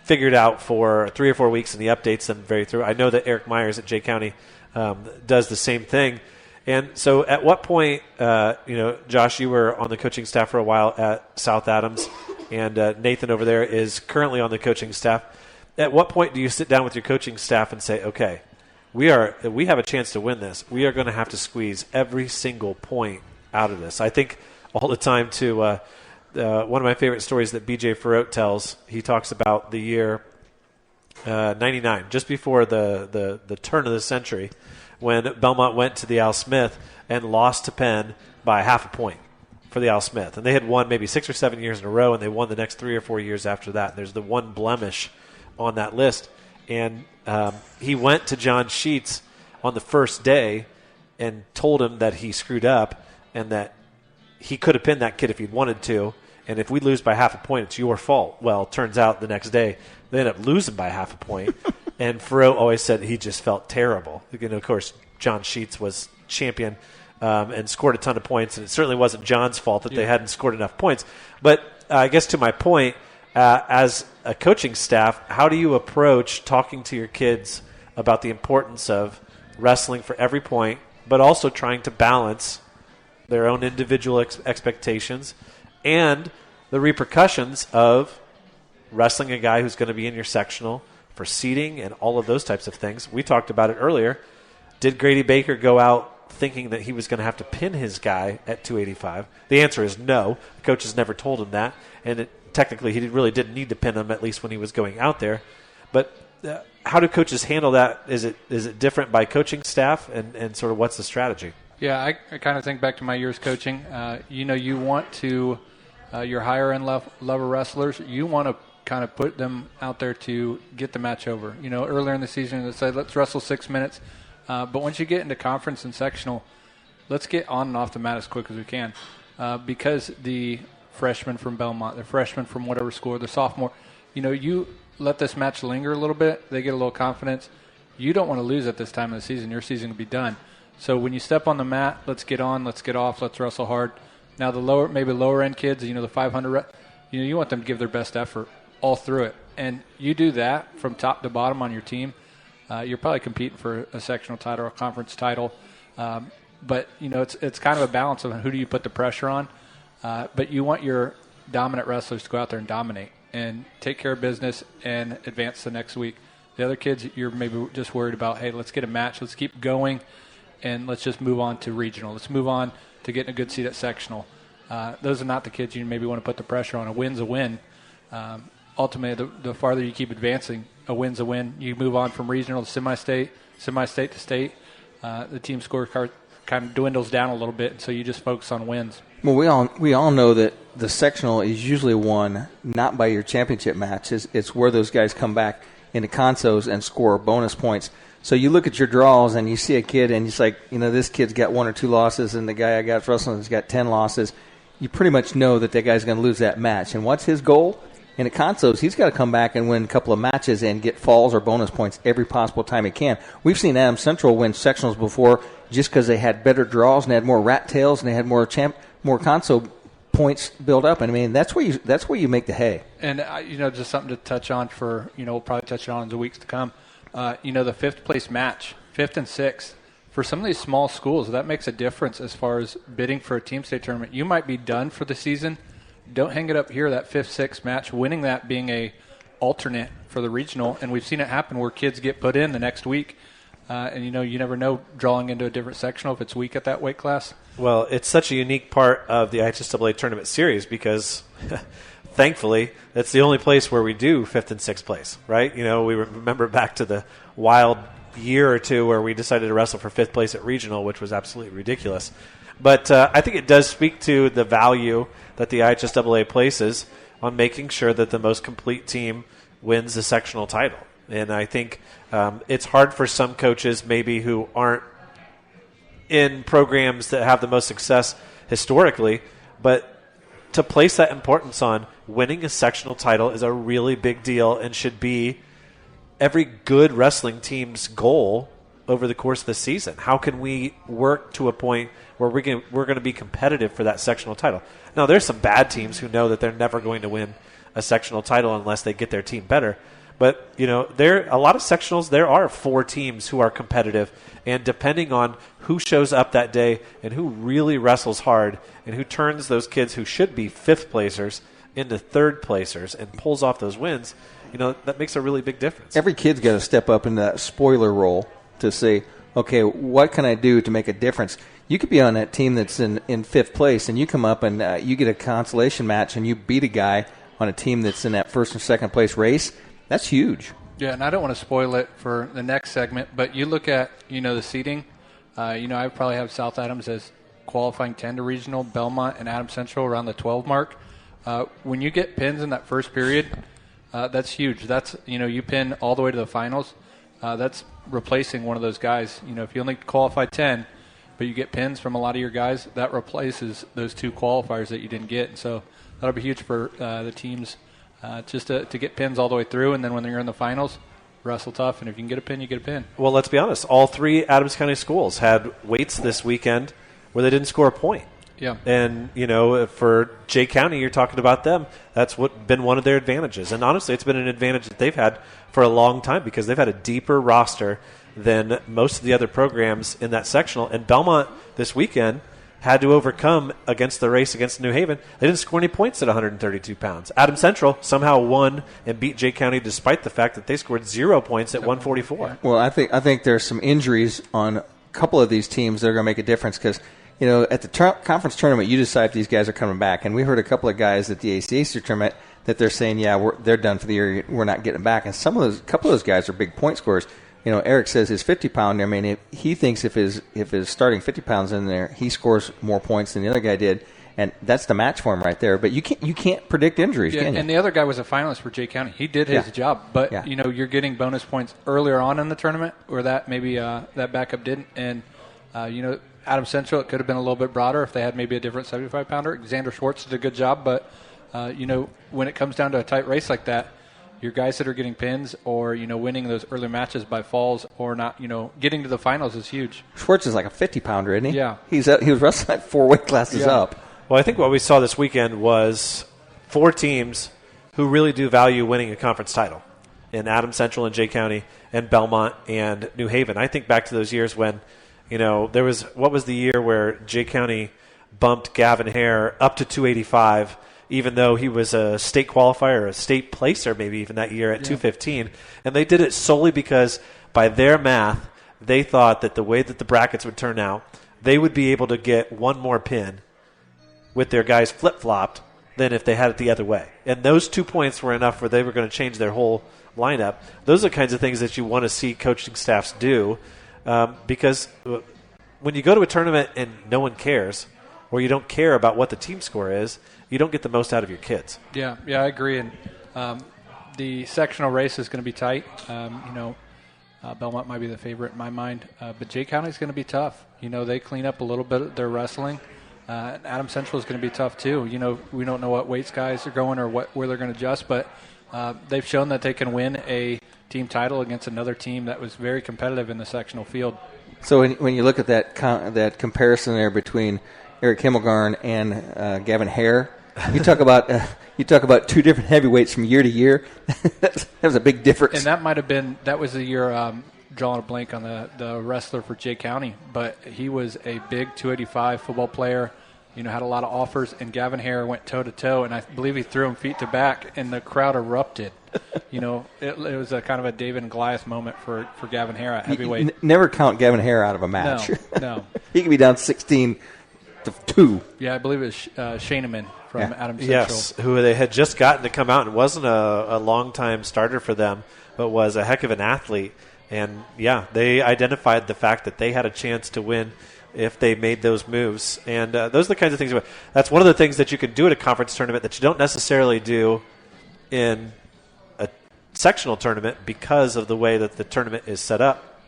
figured out for 3 or 4 weeks, and he updates them very through. I know that Eric Myers at Jay County does the same thing. And so at what point, Josh, you were on the coaching staff for a while at South Adams, and Nathan over there is currently on the coaching staff. At what point do you sit down with your coaching staff and say, okay, we have a chance to win this. We are going to have to squeeze every single point out of this. I think all the time to one of my favorite stories that BJ Farrote tells, he talks about the year 99, just before the turn of the century, when Belmont went to the Al Smith and lost to Penn by half a point for the Al Smith. And they had won maybe 6 or 7 years in a row, and they won the next 3 or 4 years after that. There's the one blemish on that list. And he went to John Sheets on the first day and told him that he screwed up and that he could have pinned that kid if he'd wanted to. And if we lose by half a point, it's your fault. Well, it turns out the next day they ended up losing by half a point. And Farrote always said he just felt terrible. Of course, John Sheets was champion and scored a ton of points, and it certainly wasn't John's fault that they hadn't scored enough points. But I guess to my point, as a coaching staff, how do you approach talking to your kids about the importance of wrestling for every point, but also trying to balance their own individual expectations and the repercussions of wrestling a guy who's going to be in your sectional for seeding and all of those types of things? We talked about it earlier. Did Grady Baker go out thinking that he was going to have to pin his guy at 285? The answer is no. The coach has never told him that, and technically he really didn't need to pin him, at least when he was going out there. But how do coaches handle that? Is it different by coaching staff, and sort of what's the strategy? Yeah, I kind of think back to my years coaching. You want to, your higher-end level wrestlers, you want to kind of put them out there to get the match over. Earlier in the season, they say, let's wrestle 6 minutes. But once you get into conference and sectional, let's get on and off the mat as quick as we can. Because the freshmen from Belmont, the freshmen from whatever school, the sophomore, you let this match linger a little bit. They get a little confidence. You don't want to lose at this time of the season. Your season will be done. So when you step on the mat, let's get on, let's get off, let's wrestle hard. Now the lower end kids, the 500, you want them to give their best effort all through it. And you do that from top to bottom on your team, you're probably competing for a sectional title or a conference title. But it's kind of a balance of who do you put the pressure on. But you want your dominant wrestlers to go out there and dominate and take care of business and advance the next week. The other kids, you're maybe just worried about, hey, let's get a match, let's keep going, and let's just move on to regional. Let's move on to getting a good seat at sectional. Those are not the kids you maybe want to put the pressure on. A win's a win. Ultimately, the farther you keep advancing, a win's a win. You move on from regional to semi-state to state. The team scorecard kind of dwindles down a little bit, and so you just focus on wins. Well, we all know that the sectional is usually won not by your championship match. It's where those guys come back into consos and score bonus points. So you look at your draws and you see a kid and it's like, this kid's got 1 or 2 losses and the guy I got wrestling has got 10 losses. You pretty much know that guy's going to lose that match. And what's his goal? In the consos, he's got to come back and win a couple of matches and get falls or bonus points every possible time he can. We've seen Adams Central win sectionals before just because they had better draws and they had more rat tails and they had more conso points built up. And I mean, that's where you make the hay. And just something to touch on for we'll probably touch on in the weeks to come. The fifth place match, 5th and 6th, for some of these small schools, that makes a difference as far as bidding for a team state tournament. You might be done for the season. Don't hang it up here, that 5th, 6th match, winning that being a alternate for the regional. And we've seen it happen where kids get put in the next week. And you never know drawing into a different sectional if it's weak at that weight class. Well, it's such a unique part of the IHSAA tournament series because thankfully that's the only place where we do 5th and 6th place, right? We remember back to the wild year or two where we decided to wrestle for 5th place at regional, which was absolutely ridiculous. But I think it does speak to the value that the IHSAA places on making sure that the most complete team wins the sectional title. And I think it's hard for some coaches maybe who aren't in programs that have the most success historically, but to place that importance on winning a sectional title is a really big deal and should be every good wrestling team's goal over the course of the season. How can we work to a point where we're going to be competitive for that sectional title? Now, there's some bad teams who know that they're never going to win a sectional title unless they get their team better. But, there a lot of sectionals, there are 4 teams who are competitive. And depending on who shows up that day and who really wrestles hard and who turns those kids who should be 5th placers into 3rd placers and pulls off those wins, that makes a really big difference. Every kid's got to step up into that spoiler role to say, okay, what can I do to make a difference? You could be on that team that's in 5th place and you come up and you get a consolation match and you beat a guy on a team that's in that 1st and 2nd place race. That's huge. Yeah, and I don't want to spoil it for the next segment, but you look at, the seating. I probably have South Adams as qualifying 10 to regional, Belmont and Adams Central around the 12 mark. When you get pins in that first period, that's huge. That's, you pin all the way to the finals. That's replacing one of those guys. If you only qualify 10, but you get pins from a lot of your guys, that replaces those 2 qualifiers that you didn't get. And so that'll be huge for the teams. Just to get pins all the way through, and then when you're in the finals, wrestle tough, and if you can get a pin, you get a pin. Well, let's be honest. All 3 Adams County schools had weights this weekend where they didn't score a point. Yeah. And, for Jay County, you're talking about them. That's been one of their advantages. And honestly, it's been an advantage that they've had for a long time because they've had a deeper roster than most of the other programs in that sectional. And Belmont this weekend had to overcome against the race against New Haven. They didn't score any points at 132 pounds. Adams Central somehow won and beat Jay County despite the fact that they scored 0 points at 144. Well, I think there's some injuries on a couple of these teams that are going to make a difference because, at the conference tournament, you decide if these guys are coming back. And we heard a couple of guys at the ACAC tournament that they're saying, they're done for the year. We're not getting back. And a couple of those guys are big point scorers. Eric says his 50-pounder. I mean, he thinks if his starting 50 pounds in there, he scores more points than the other guy did, and that's the match for him right there. But you can't predict injuries, can you? And the other guy was a finalist for Jay County. He did his job, but you're getting bonus points earlier on in the tournament, where that maybe that backup didn't. And Adams Central, it could have been a little bit broader if they had maybe a different 75-pounder. Xander Schwartz did a good job, but when it comes down to a tight race like that, your guys that are getting pins or, winning those early matches by falls or not, getting to the finals is huge. Schwartz is like a 50-pounder, isn't he? Yeah. He was wrestling at 4 weight classes up. Well, I think what we saw this weekend was 4 teams who really do value winning a conference title in Adams Central and Jay County and Belmont and New Haven. I think back to those years when, there was, what was the year where Jay County bumped Gavin Hare up to 285, even though he was a state qualifier or a state placer maybe even that year at 215. And they did it solely because by their math, they thought that the way that the brackets would turn out, they would be able to get one more pin with their guys flip-flopped than if they had it the other way. And those 2 points were enough where they were going to change their whole lineup. Those are the kinds of things that you want to see coaching staffs do because when you go to a tournament and no one cares or you don't care about what the team score is, you don't get the most out of your kids. Yeah, I agree. And the sectional race is going to be tight. Belmont might be the favorite in my mind, but Jay County is going to be tough. They clean up a little bit of their wrestling. Adams Central is going to be tough too. We don't know what weights guys are going or where they're going to adjust, but they've shown that they can win a team title against another team that was very competitive in the sectional field. So when you look at that comparison there between Eric Himmelgarn and Gavin Hare, you talk about 2 different heavyweights from year to year. That was a big difference. And that was the year drawing a blank on the wrestler for Jay County, but he was a big 285 football player. Had a lot of offers, and Gavin Hare went toe-to-toe, and I believe he threw him feet to back, and the crowd erupted. It was a kind of a David and Goliath moment for Gavin Hare at heavyweight. Never count Gavin Hare out of a match. No. He could be down 16-2. Yeah, I believe it was Shaneman from Adams Central. Yes, who they had just gotten to come out and wasn't a long-time starter for them, but was a heck of an athlete. And, they identified the fact that they had a chance to win if they made those moves. And those are the kinds of things. That's one of the things that you can do at a conference tournament that you don't necessarily do in a sectional tournament because of the way that the tournament is set up.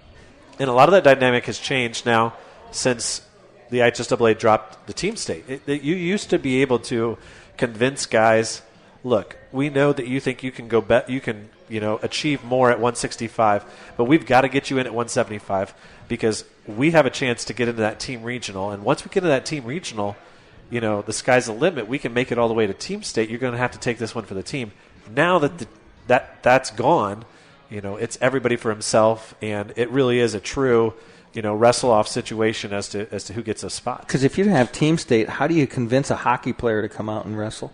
And a lot of that dynamic has changed now since the IHSAA dropped the team state. You used to be able to convince guys, look, we know that you think you can go you can achieve more at 165, but we've got to get you in at 175 because we have a chance to get into that team regional. And once we get into that team regional, the sky's the limit. We can make it all the way to team state. You're going to have to take this one for the team. Now that that's gone, it's everybody for himself, and it really is a true wrestle-off situation as to who gets a spot. Because if you don't have team state, how do you convince a hockey player to come out and wrestle?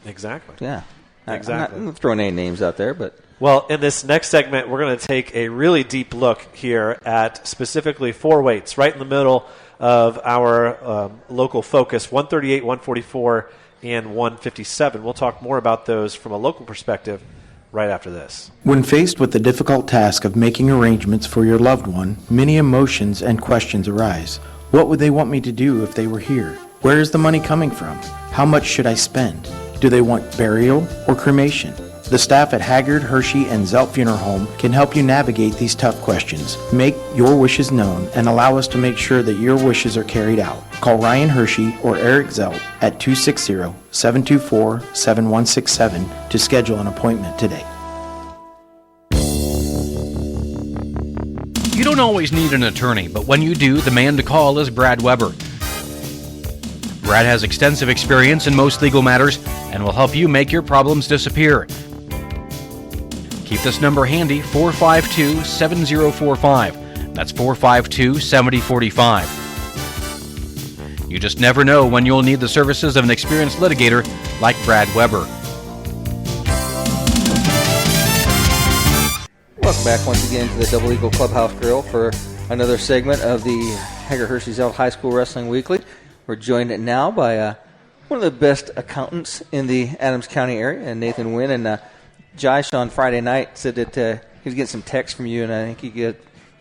Exactly. Yeah. Exactly. I'm not throwing any names out there, but... Well, in this next segment, we're going to take a really deep look here at specifically 4 weights, right in the middle of our local focus, 138, 144, and 157. We'll talk more about those from a local perspective right after this. When faced with the difficult task of making arrangements for your loved one, many emotions and questions arise. What would they want me to do if they were here? Where is the money coming from? How much should I spend? Do they want burial or cremation? The staff at Haggard, Hershey, and Zelt Funeral Home can help you navigate these tough questions. Make your wishes known and allow us to make sure that your wishes are carried out. Call Ryan Hershey or Eric Zelt at 260-724-7167 to schedule an appointment today. You don't always need an attorney, but when you do, the man to call is Brad Weber. Brad has extensive experience in most legal matters and will help you make your problems disappear. Keep this number handy, 452-7045. That's 452-7045. You just never know when you'll need the services of an experienced litigator like Brad Weber. Welcome back once again to the Double Eagle Clubhouse Grill for another segment of the Haggard Hershey Zelt High School Wrestling Weekly. We're joined now by one of the best accountants in the Adams County area, Nathan Wynn. And Josh on Friday night said that he was getting some texts from you, and I think you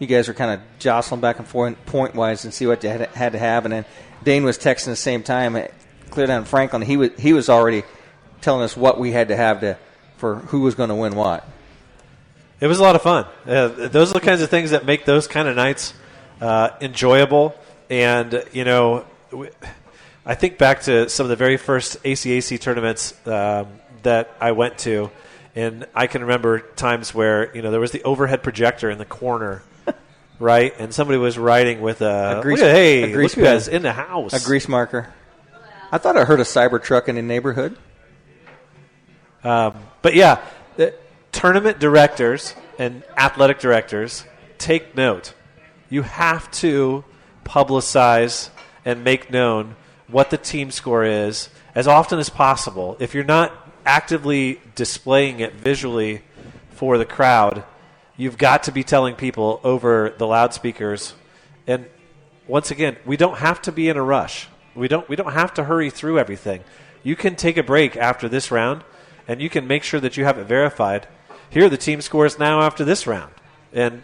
guys were kind of jostling back and forth point-wise and see what you had to have. And then Dane was texting at the same time. Clear down Franklin, he was already telling us what we had to have for who was going to win what. It was a lot of fun. Those are the kinds of things that make those kind of nights enjoyable. And, I think back to some of the very first ACAC tournaments that I went to, And I can remember times where, there was the overhead projector in the corner, right? And somebody was writing with a grease look who is in the house. A grease marker. I thought I heard a Cybertruck in the neighborhood. But yeah, the tournament directors and athletic directors, take note. You have to publicize and make known what the team score is as often as possible. If you're not actively displaying it visually for the crowd, you've got to be telling people over the loudspeakers. And once again, we don't have to be in a rush. We don't have to hurry through everything. You can take a break after this round, and you can make sure that you have it verified. Here are the team scores now after this round. And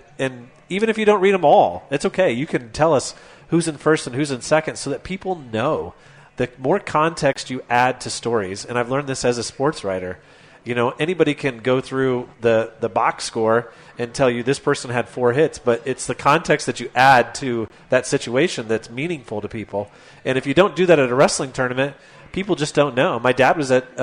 even if you don't read them all, it's okay. You can tell us who's in first and who's in second so that people know. The more context you add to stories, and I've learned this as a sports writer, anybody can go through the box score and tell you this person had 4 hits, but it's the context that you add to that situation that's meaningful to people. And if you don't do that at a wrestling tournament, people just don't know. My dad was at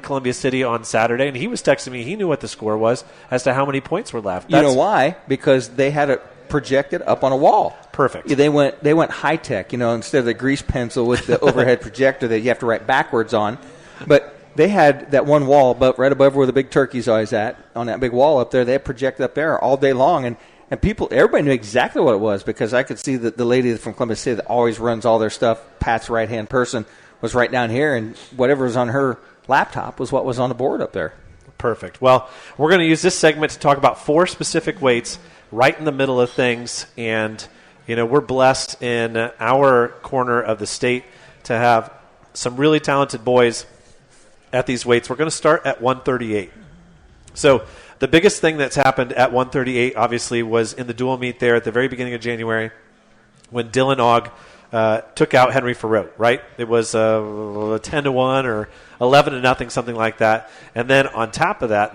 Columbia City on Saturday, and he was texting me. He knew what the score was as to how many points were left. You know why? Because they had it projected up on a wall. Perfect. They went high tech. Instead of the grease pencil with the overhead projector that you have to write backwards on, but they had that one wall, but right above where the big turkey's always at, on that big wall up there. They had projected up there all day long, and everybody knew exactly what it was because I could see that the lady from Columbus City that always runs all their stuff, Pat's right hand person, was right down here, and whatever was on her laptop was what was on the board up there. Perfect. Well, we're going to use this segment to talk about 4 specific weights right in the middle of things, and we're blessed in our corner of the state to have some really talented boys at these weights. We're going to start at 138. So the biggest thing that's happened at 138, obviously, was in the dual meet there at the very beginning of January when Dylan Ogg took out Henry Farreau, right? It was 10-1 or 11-0, something like that. And then on top of that,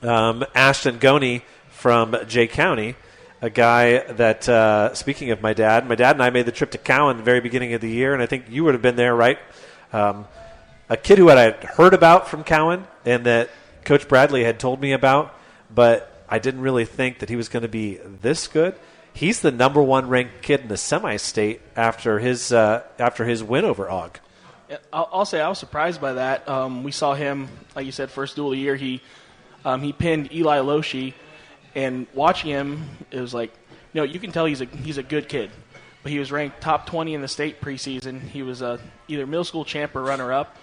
Ashton Goney from Jay County, a guy that, speaking of my dad and I made the trip to Cowan at the very beginning of the year, and I think you would have been there, right? A kid who I had heard about from Cowan and that Coach Bradley had told me about, but I didn't really think that he was going to be this good. He's the number 1 ranked kid in the semi-state after his win over Ogg. I'll say I was surprised by that. We saw him, like you said, first duel of the year. He pinned Eli Loshi, and watching him, it was like, you can tell he's a good kid. But he was ranked top 20 in the state preseason. He was either middle school champ or runner-up.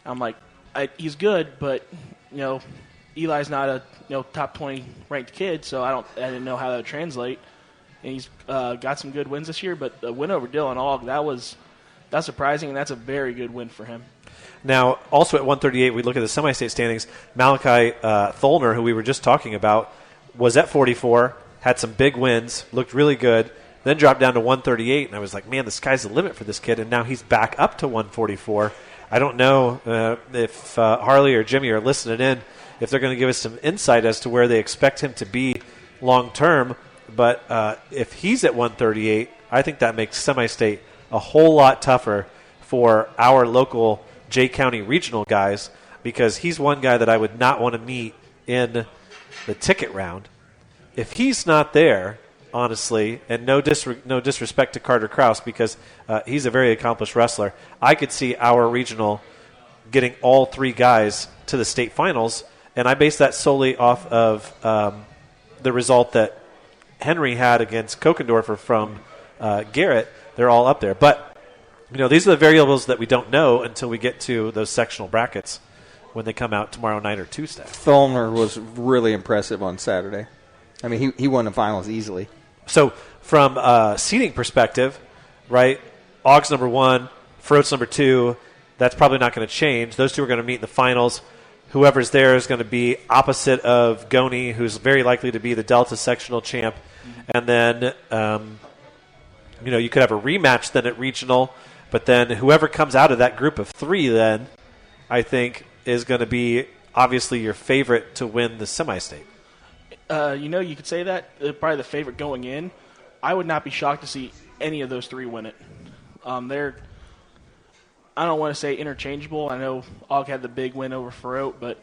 I'm like, he's good, but Eli's not a top 20 ranked kid, so I didn't know how that would translate. And he's got some good wins this year, but the win over Dylan Ogg, that's surprising, and that's a very good win for him. Now, also at 138, we look at the semi-state standings. Malachi Tholner, who we were just talking about, was at 44, had some big wins, looked really good, then dropped down to 138, and I was like, man, the sky's the limit for this kid, and now he's back up to 144. I don't know if Harley or Jimmy are listening in, if they're going to give us some insight as to where they expect him to be long-term, but if he's at 138, I think that makes semi-state a whole lot tougher for our local Jay County regional guys, because he's one guy that I would not want to meet in the ticket round. If he's not there, honestly, and no disrespect to Carter Krause, because he's a very accomplished wrestler, I could see our regional getting all 3 guys to the state finals, and I base that solely off of the result that Henry had against Kokendorfer from Garrett. They're all up there. But, these are the variables that we don't know until we get to those sectional brackets when they come out tomorrow night or Tuesday. Tholner was really impressive on Saturday. I mean, he won the finals easily. So from a seeding perspective, right, Ogg's number 1, Froat's number 2, that's probably not going to change. Those 2 are going to meet in the finals. Whoever's there is going to be opposite of Goney, who's very likely to be the Delta sectional champ. And then, you could have a rematch then at regional, but then whoever comes out of that group of 3 then, I think, is going to be obviously your favorite to win the semi-state. You could say that. Probably the favorite going in. I would not be shocked to see any of those 3 win it. They're, I don't want to say interchangeable. I know Ogg had the big win over Farreau, but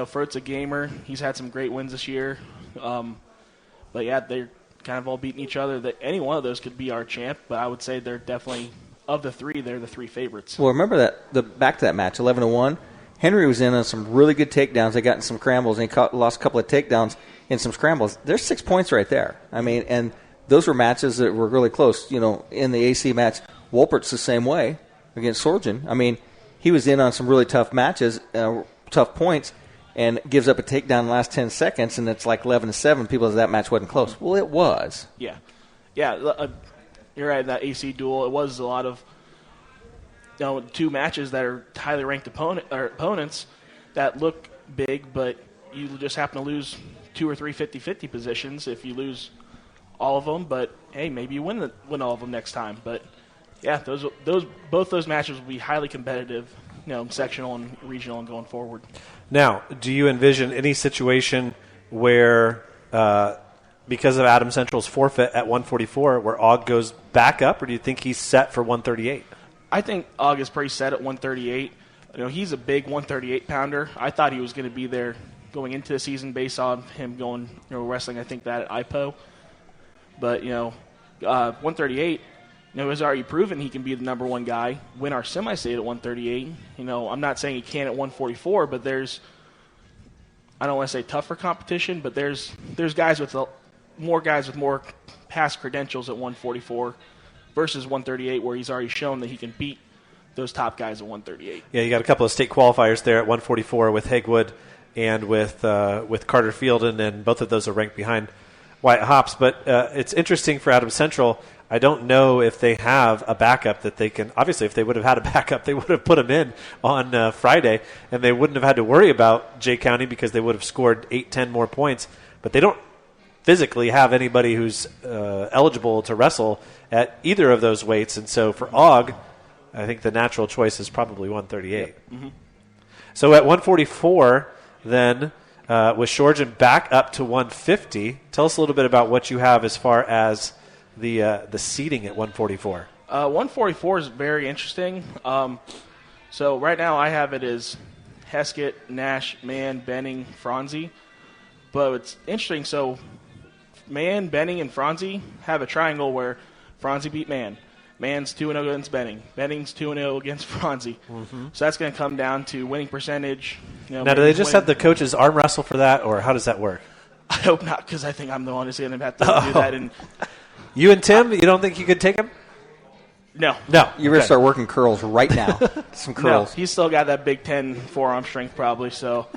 Furt's a gamer. He's had some great wins this year. But yeah, they're kind of all beating each other. That any one of those could be our champ, but I would say they're definitely, of the three, they're the three favorites. Well, remember back to that match, 11-1. Henry was in on some really good takedowns. They got in some scrambles, and he lost a couple of takedowns in some scrambles. There's 6 points right there. I mean, and those were matches that were really close. In the AC match, Wolpert's the same way against Sorgen. I mean, he was in on some really tough matches, tough points, and gives up a takedown in the last 10 seconds, and it's like 11-7. People say that match wasn't close. Well, it was. Yeah. You're right, that AC duel, it was a lot of two matches that are highly ranked opponents that look big, but you just happen to lose 2 or 3 50-50 positions if you lose all of them. But hey, maybe you win all of them next time. But yeah, both those matches will be highly competitive, sectional and regional and going forward. Now, do you envision any situation where, because of Adam Central's forfeit at 144, where Og goes back up, or do you think he's set for 138? I think Og is pretty set at 138. He's a big 138 pounder. I thought he was going to be there going into the season based on him going wrestling. I think that at IPO, but 138. He's already proven he can be the number one guy. Win our semi-state at 138. I'm not saying he can at 144, but I don't want to say tougher competition, but there's guys with more past credentials at 144. Versus 138, where he's already shown that he can beat those top guys at 138. Yeah, you got a couple of state qualifiers there at 144 with Hagewood and with Carter Fielden, and both of those are ranked behind Wyatt Hops. But it's interesting for Adam Central. I don't know if they have a backup that they can. Obviously, if they would have had a backup, they would have put him in on Friday, and they wouldn't have had to worry about Jay County because they would have scored 8-10 more points. But they don't physically have anybody who's eligible to wrestle at either of those weights. And so for Og, I think the natural choice is probably 138. Yep. Mm-hmm. So at 144, then, with Shorjan back up to 150, tell us a little bit about what you have as far as the seating at 144. 144 is very interesting. So right now I have it as Heskett, Nash, Mann, Benning, Franzi. But it's interesting. So Mann, Benning, and Franzi have a triangle where Franzi beat Mann. Mann's 2-0 against Benning. Benning's 2-0 against Franzi. Mm-hmm. So that's going to come down to winning percentage. Now, do they just have the coaches arm wrestle for that, or how does that work? I hope not, because I think I'm the one who's going to have to do that. And you and Tim, you don't think you could take him? No. You're going to start working curls right now. Some curls. No, he's still got that Big Ten forearm strength probably, so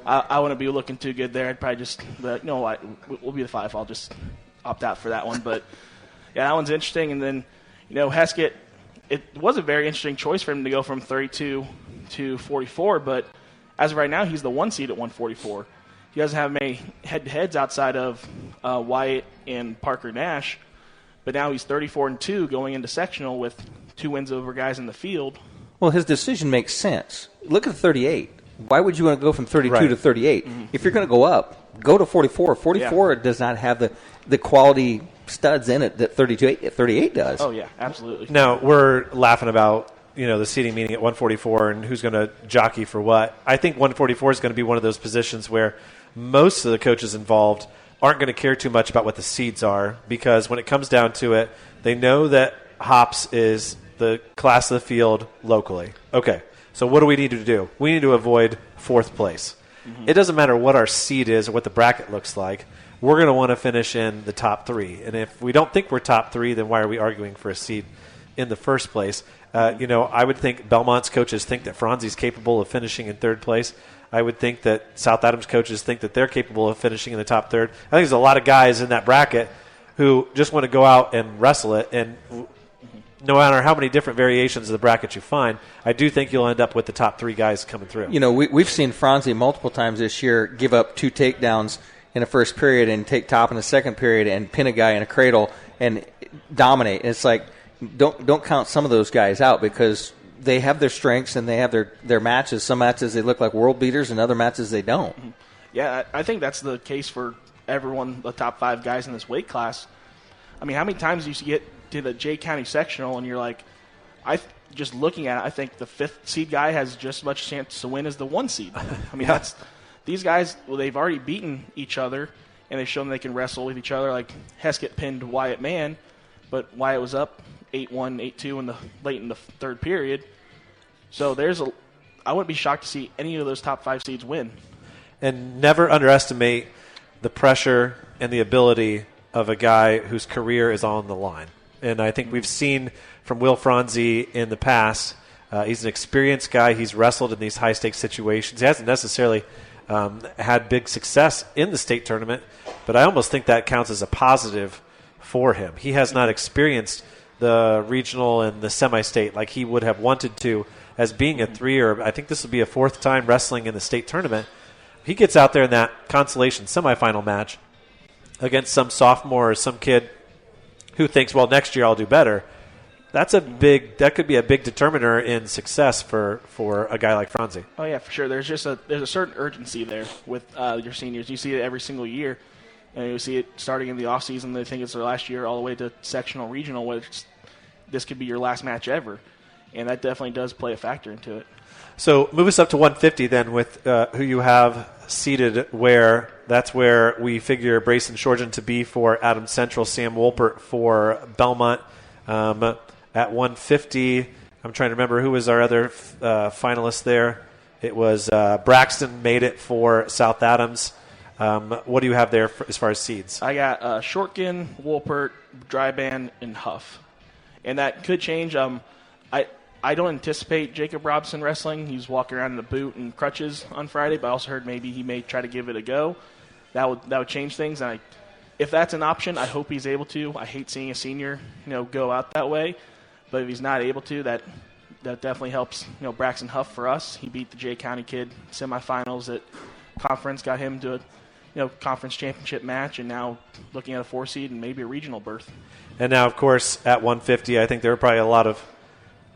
I wouldn't be looking too good there. I'd probably just, we'll be the 5. I'll just opt out for that one. But, yeah, that one's interesting. And then, Heskett, it was a very interesting choice for him to go from 32 to 44, but as of right now, he's the 1 seed at 144. He doesn't have many head-to-heads outside of Wyatt and Parker Nash, but now he's 34-2 going into sectional with 2 wins over guys in the field. Well, his decision makes sense. Look at 38. Why would you want to go from 32 to 38? Mm-hmm. If you're going to go up, go to 44. 44 does not have the quality studs in it that 38 does. Oh, yeah, absolutely. Now, we're laughing about the seating meeting at 144 and who's going to jockey for what. I think 144 is going to be one of those positions where most of the coaches involved aren't going to care too much about what the seeds are, because when it comes down to it, they know that Hops is the class of the field locally. Okay, so what do we need to do? We need to avoid 4th place. Mm-hmm. It doesn't matter what our seed is or what the bracket looks like. We're going to want to finish in the top 3. And if we don't think we're top 3, then why are we arguing for a seed in the first place? I would think Belmont's coaches think that Franzi's capable of finishing in 3rd place. I would think that South Adams coaches think that they're capable of finishing in the top 3rd. I think there's a lot of guys in that bracket who just want to go out and wrestle it. And no matter how many different variations of the bracket you find, I do think you'll end up with the top 3 guys coming through. We've seen Franzi multiple times this year give up 2 takedowns in the first period and take top in the second period and pin a guy in a cradle and dominate. And it's like, don't count some of those guys out, because they have their strengths and they have their matches. Some matches they look like world beaters, and other matches they don't. Yeah, I think that's the case for everyone, the top 5 guys in this weight class. I mean, how many times do you get to the Jay County sectional and you're like, just looking at it, I think the 5th seed guy has just as much chance to win as the 1 seed. I mean, these guys, well, they've already beaten each other, and they've shown they can wrestle with each other. Like Heskett pinned Wyatt Mann, but Wyatt was up 8-1, 8-2 late in the third period. So I wouldn't be shocked to see any of those top 5 seeds win. And never underestimate the pressure and the ability of a guy whose career is on the line. And I think we've seen from Will Franzi in the past, he's an experienced guy. He's wrestled in these high-stakes situations. He hasn't necessarily had big success in the state tournament, but I almost think that counts as a positive for him. He has not experienced the regional and the semi-state like he would have wanted to as being a 3, or I think this will be a 4th time wrestling in the state tournament. He gets out there in that consolation semifinal match against some sophomore or some kid who thinks, well, next year I'll do better. That could be a big determiner in success for a guy like Franzi. Oh yeah, for sure. There's a certain urgency there with your seniors. You see it every single year, and you see it starting in the off season. They think it's their last year, all the way to sectional, regional, which this could be your last match ever, and that definitely does play a factor into it. So move us up to 150 then with who you have seated where. That's where we figure Brayson Shorgen to be for Adams Central, Sam Wolpert for Belmont. At 150, I'm trying to remember who was our other finalist there. It was Braxton made it for South Adams. What do you have there as far as seeds? I got Shortkin, Wolpert, Dryban, and Huff. And that could change. I don't anticipate Jacob Robson wrestling. He's walking around in a boot and crutches on Friday, but I also heard maybe he may try to give it a go. That would change things. And if that's an option, I hope he's able to. I hate seeing a senior, go out that way. But if he's not able to, that definitely helps, Braxton Huff for us. He beat the Jay County kid semifinals at conference, got him to a conference championship match, and now looking at a 4 seed and maybe a regional berth. And now, of course, at 150, I think there are probably a lot of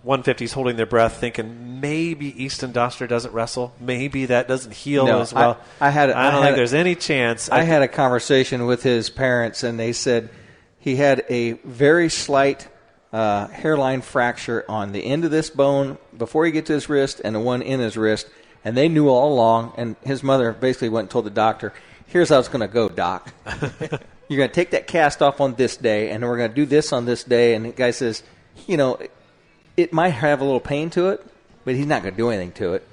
150s holding their breath, thinking maybe Easton Doster doesn't wrestle. Maybe that doesn't heal as well. I don't think there's any chance. I had a conversation with his parents, and they said he had a very slight hairline fracture on the end of this bone before he gets to his wrist and the one in his wrist, and they knew all along. And his mother basically went and told the doctor, here's how it's going to go, Doc. You're going to take that cast off on this day, and we're going to do this on this day. And the guy says, it might have a little pain to it, but he's not going to do anything to it.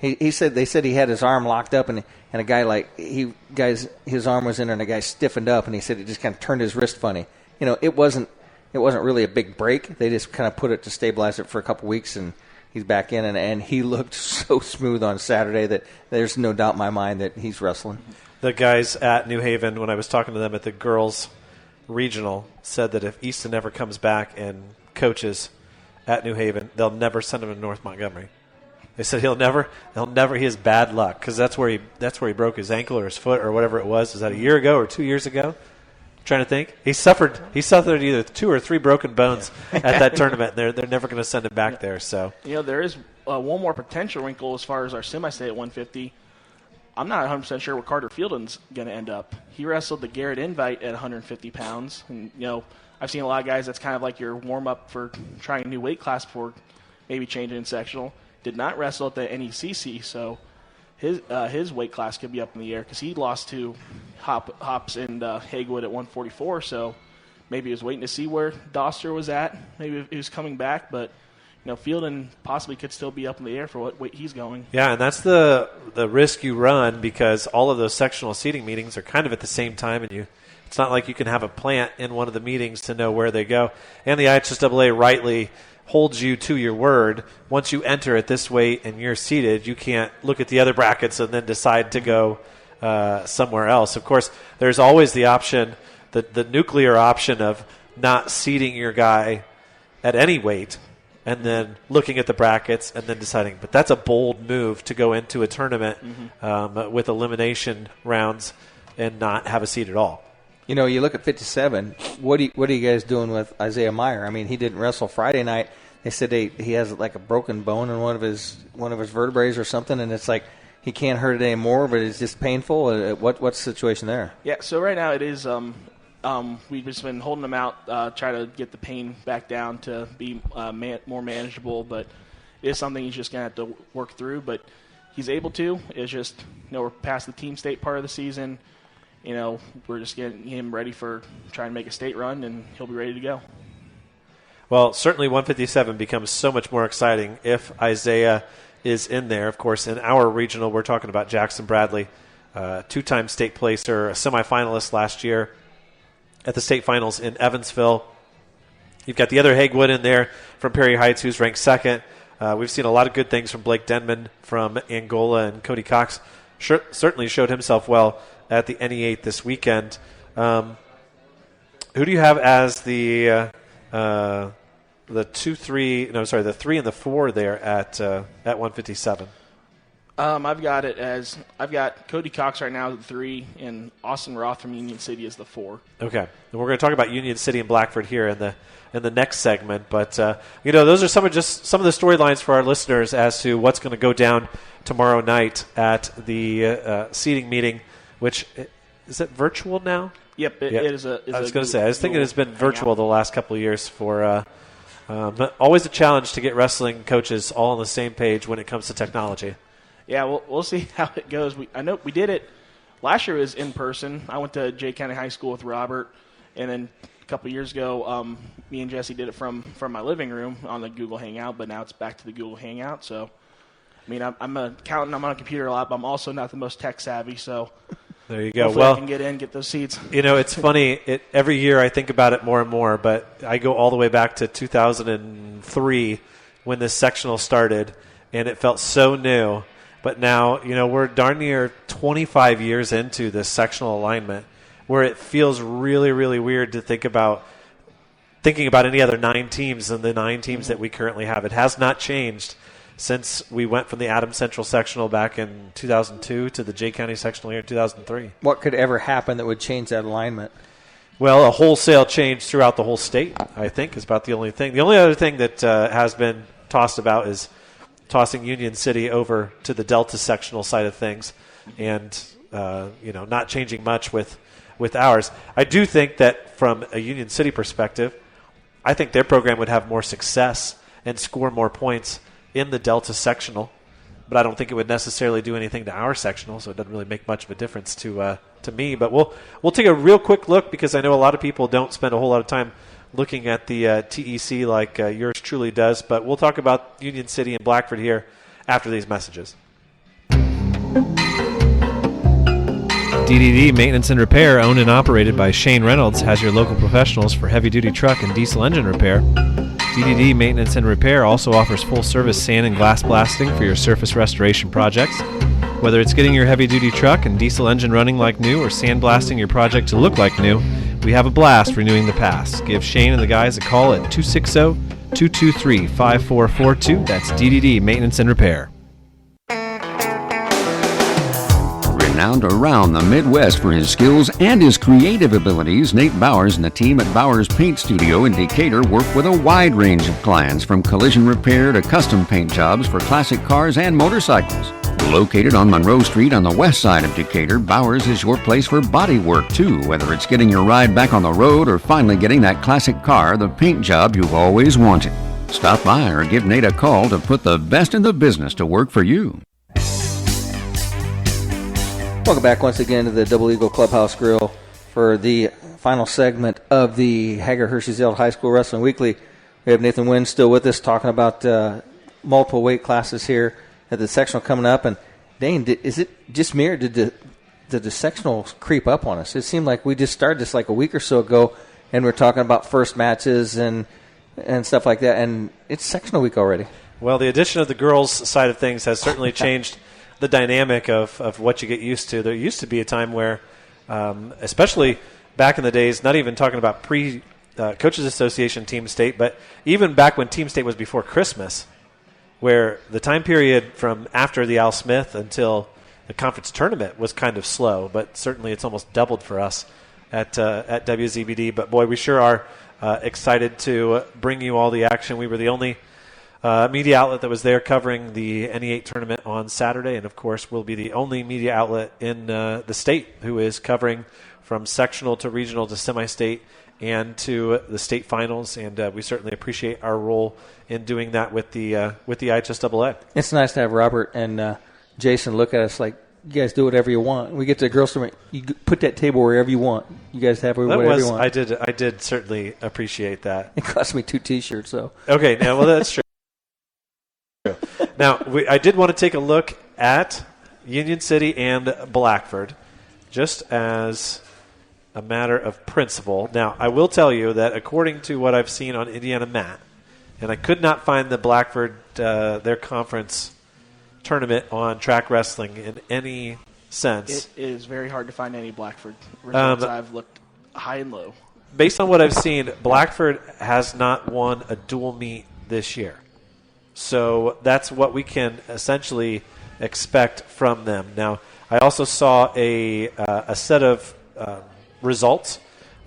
They said he had his arm locked up, and a guy his arm was in there, and the guy stiffened up, and he said it just kind of turned his wrist funny. It wasn't really a big break. They just kind of put it to stabilize it for a couple weeks, and he's back in, and he looked so smooth on Saturday that there's no doubt in my mind that he's wrestling. The guys at New Haven, when I was talking to them at the girls' regional, said that if Easton ever comes back and coaches at New Haven, they'll never send him to North Montgomery. They said he'll never. He has bad luck because that's where he broke his ankle or his foot or whatever it was. Was that a year ago or 2 years ago? I'm trying to think. He suffered either 2 or 3 broken bones at that tournament. They're never going to send him back there. So there is one more potential wrinkle as far as our semi-state at 150. I'm not 100% sure where Carter Fielding's going to end up. He wrestled the Garrett Invite at 150 pounds. And, I've seen a lot of guys that's kind of like your warm-up for trying a new weight class before maybe changing in sectional. Did not wrestle at the NECC, so his weight class could be up in the air because he lost to Hops and Haywood at 144. So maybe he was waiting to see where Doster was at. Maybe he was coming back, but Fielding possibly could still be up in the air for what weight he's going. Yeah, and that's the risk you run because all of those sectional seating meetings are kind of at the same time, and it's not like you can have a plant in one of the meetings to know where they go. And the IHSAA rightly holds you to your word. Once you enter at this weight and you're seated, you can't look at the other brackets and then decide to go somewhere else. Of course, there's always the option, the nuclear option of not seating your guy at any weight and then looking at the brackets and then deciding. But that's a bold move to go into a tournament with elimination rounds and not have a seat at all. You look at 57. What are you guys doing with Isaiah Meyer? I mean, he didn't wrestle Friday night. They said he has like a broken bone in one of his vertebrae or something, and it's like he can't hurt it anymore, but it's just painful. What's the situation there? Yeah, so right now it is. We've just been holding him out, try to get the pain back down to be more manageable, but it is something he's just going to have to work through. But he's able to. It's just, we're past the team state part of the season. We're just getting him ready for trying to make a state run, and he'll be ready to go. Well, certainly 157 becomes so much more exciting if Isaiah is in there. Of course, in our regional, we're talking about Jackson Bradley, two-time state placer, a semifinalist last year at the state finals in Evansville. You've got the other Hagewood in there from Perry Heights, who's ranked second. We've seen a lot of good things from Blake Denman from Angola, and Cody Cox certainly showed himself well at the NE8 this weekend. Who do you have as the 3 and the 4 there at 157? I've got Cody Cox right now at the 3, and Austin Roth from Union City is the 4. Okay, and we're going to talk about Union City and Blackford here in the next segment. But those are some of the storylines for our listeners as to what's going to go down tomorrow night at the seating meeting. Which is it virtual now? Yep, it is. I was going to say, I was thinking it's been virtual the last couple of years for. But always a challenge to get wrestling coaches all on the same page when it comes to technology. Yeah, we'll see how it goes. I know we did it last year. It was in person. I went to Jay County High School with Robert, and then a couple of years ago, me and Jesse did it from my living room on the Google Hangout. But now it's back to the Google Hangout. So, I'm an accountant. I'm on a computer a lot, but I'm also not the most tech savvy. So. There you go. Hopefully well, I can get those seats. It's funny. Every year I think about it more and more, but I go all the way back to 2003 when this sectional started, and it felt so new. But now, we're darn near 25 years into this sectional alignment, where it feels really, really weird to thinking about any other 9 teams than the 9 teams that we currently have. It has not changed since we went from the Adams Central sectional back in 2002 to the Jay County sectional here in 2003. What could ever happen that would change that alignment? Well, a wholesale change throughout the whole state, I think, is about the only thing. The only other thing that has been tossed about is tossing Union City over to the Delta sectional side of things and, not changing much with ours. I do think that from a Union City perspective, I think their program would have more success and score more points in the Delta sectional, but I don't think it would necessarily do anything to our sectional, so it doesn't really make much of a difference to me. But we'll take a real quick look, because I know a lot of people don't spend a whole lot of time looking at the TEC like yours truly does. But we'll talk about Union City and Blackford here after these messages. DDD Maintenance and Repair, owned and operated by Shane Reynolds, has your local professionals for heavy-duty truck and diesel engine repair. DDD Maintenance and Repair also offers full-service sand and glass blasting for your surface restoration projects. Whether it's getting your heavy-duty truck and diesel engine running like new or sandblasting your project to look like new, we have a blast renewing the past. Give Shane and the guys a call at 260-223-5442. That's DDD Maintenance and Repair. Renowned around the Midwest for his skills and his creative abilities, Nate Bowers and the team at Bowers Paint Studio in Decatur work with a wide range of clients, from collision repair to custom paint jobs for classic cars and motorcycles. Located on Monroe Street on the west side of Decatur, Bowers is your place for body work too, whether it's getting your ride back on the road or finally getting that classic car, the paint job you've always wanted. Stop by or give Nate a call to put the best in the business to work for you. Welcome back once again to the Double Eagle Clubhouse Grill for the final segment of the Hager-Hershey-Zeld High School Wrestling Weekly. We have Nathan Wynn still with us talking about multiple weight classes here at the sectional coming up. And Dane, is it just me, or did the sectionals creep up on us? It seemed like we just started this like a week or so ago, and we're talking about first matches and stuff like that, and it's sectional week already. Well, the addition of the girls' side of things has certainly changed the dynamic of what you get used to. There used to be a time where, especially back in the days, not even talking about Coaches Association Team State, but even back when Team State was before Christmas, where the time period from after the Al Smith until the conference tournament was kind of slow, but certainly it's almost doubled for us at WZBD. But boy, we sure are excited to bring you all the action. We were the only media outlet that was there covering the NE8 tournament on Saturday, and of course we'll be the only media outlet in the state who is covering from sectional to regional to semi-state and to the state finals, and we certainly appreciate our role in doing that with the IHSAA. It's nice to have Robert and Jason look at us like, you guys do whatever you want. When we get to the girls' tournament, you put that table wherever you want. You guys have whatever you want. I did certainly appreciate that. It cost me 2 T-shirts, so. Okay, now, well, that's true. Now, I did want to take a look at Union City and Blackford, just as a matter of principle. Now, I will tell you that according to what I've seen on Indiana Mat, and I could not find the Blackford, their conference tournament on track wrestling in any sense. It is very hard to find any Blackford results. I've looked high and low. Based on what I've seen, Blackford has not won a dual meet this year. So that's what we can essentially expect from them. Now, I also saw a set of results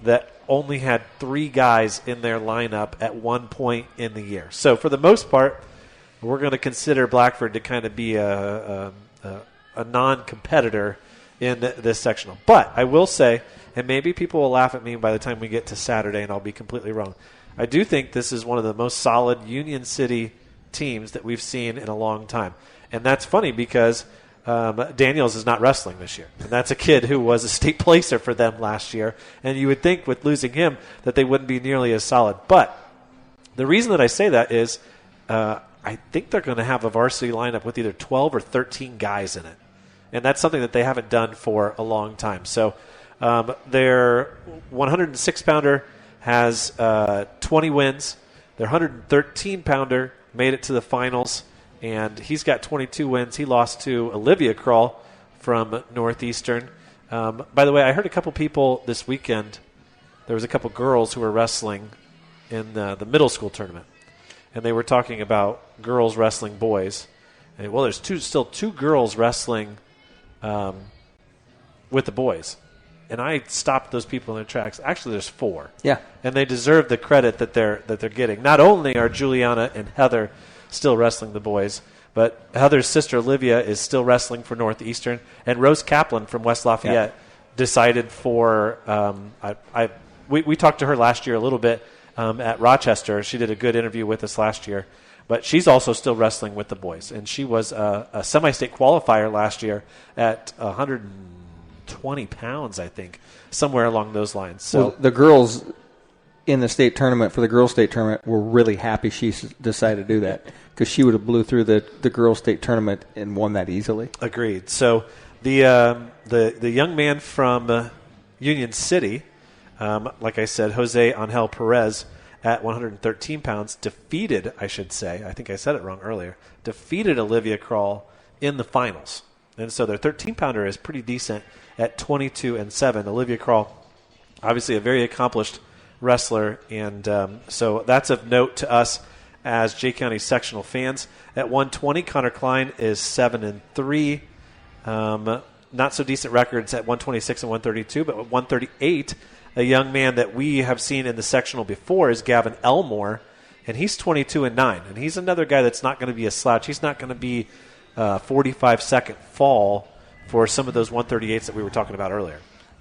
that only had 3 guys in their lineup at one point in the year. So for the most part, we're going to consider Blackford to kind of be a non-competitor in this sectional. But I will say, and maybe people will laugh at me by the time we get to Saturday, and I'll be completely wrong, I do think this is one of the most solid Union City teams that we've seen in a long time. And that's funny because Daniels is not wrestling this year. And that's a kid who was a state placer for them last year. And you would think with losing him that they wouldn't be nearly as solid. But the reason that I say that is I think they're going to have a varsity lineup with either 12 or 13 guys in it. And that's something that they haven't done for a long time. So their 106-pounder has 20 wins. Their 113-pounder made it to the finals, and he's got 22 wins. He lost to Olivia Krull from Northeastern. By the way, I heard a couple people this weekend, there was a couple girls who were wrestling in the middle school tournament, and they were talking about girls wrestling boys. And, well, there's still two girls wrestling with the boys. And I stopped those people in their tracks. Actually, there's 4. Yeah. And they deserve the credit that they're getting. Not only are Juliana and Heather still wrestling the boys, but Heather's sister Olivia is still wrestling for Northeastern, and Rose Kaplan from West Lafayette decided for. We talked to her last year a little bit at Rochester. She did a good interview with us last year, but she's also still wrestling with the boys, and she was a semi-state qualifier last year at 120 pounds, I think, somewhere along those lines. So well, the girls in the state tournament, for the girls' state tournament, were really happy she decided to do that because she would have blew through the girls' state tournament and won that easily. Agreed. So the young man from Union City, like I said, Jose Angel Perez at 113 pounds, defeated, I should say, I think I said it wrong earlier, defeated Olivia Krull in the finals. And so their 13-pounder is pretty decent at 22-7. Olivia Krull, obviously a very accomplished wrestler, and so that's of note to us as Jay County sectional fans. At 120, Connor Klein is 7-3. Not so decent records at 126 and 132, but at 138, a young man that we have seen in the sectional before is Gavin Elmore, and he's 22-9. And he's another guy that's not going to be a slouch. He's not going to be 45-second fall for some of those 138s that we were talking about earlier.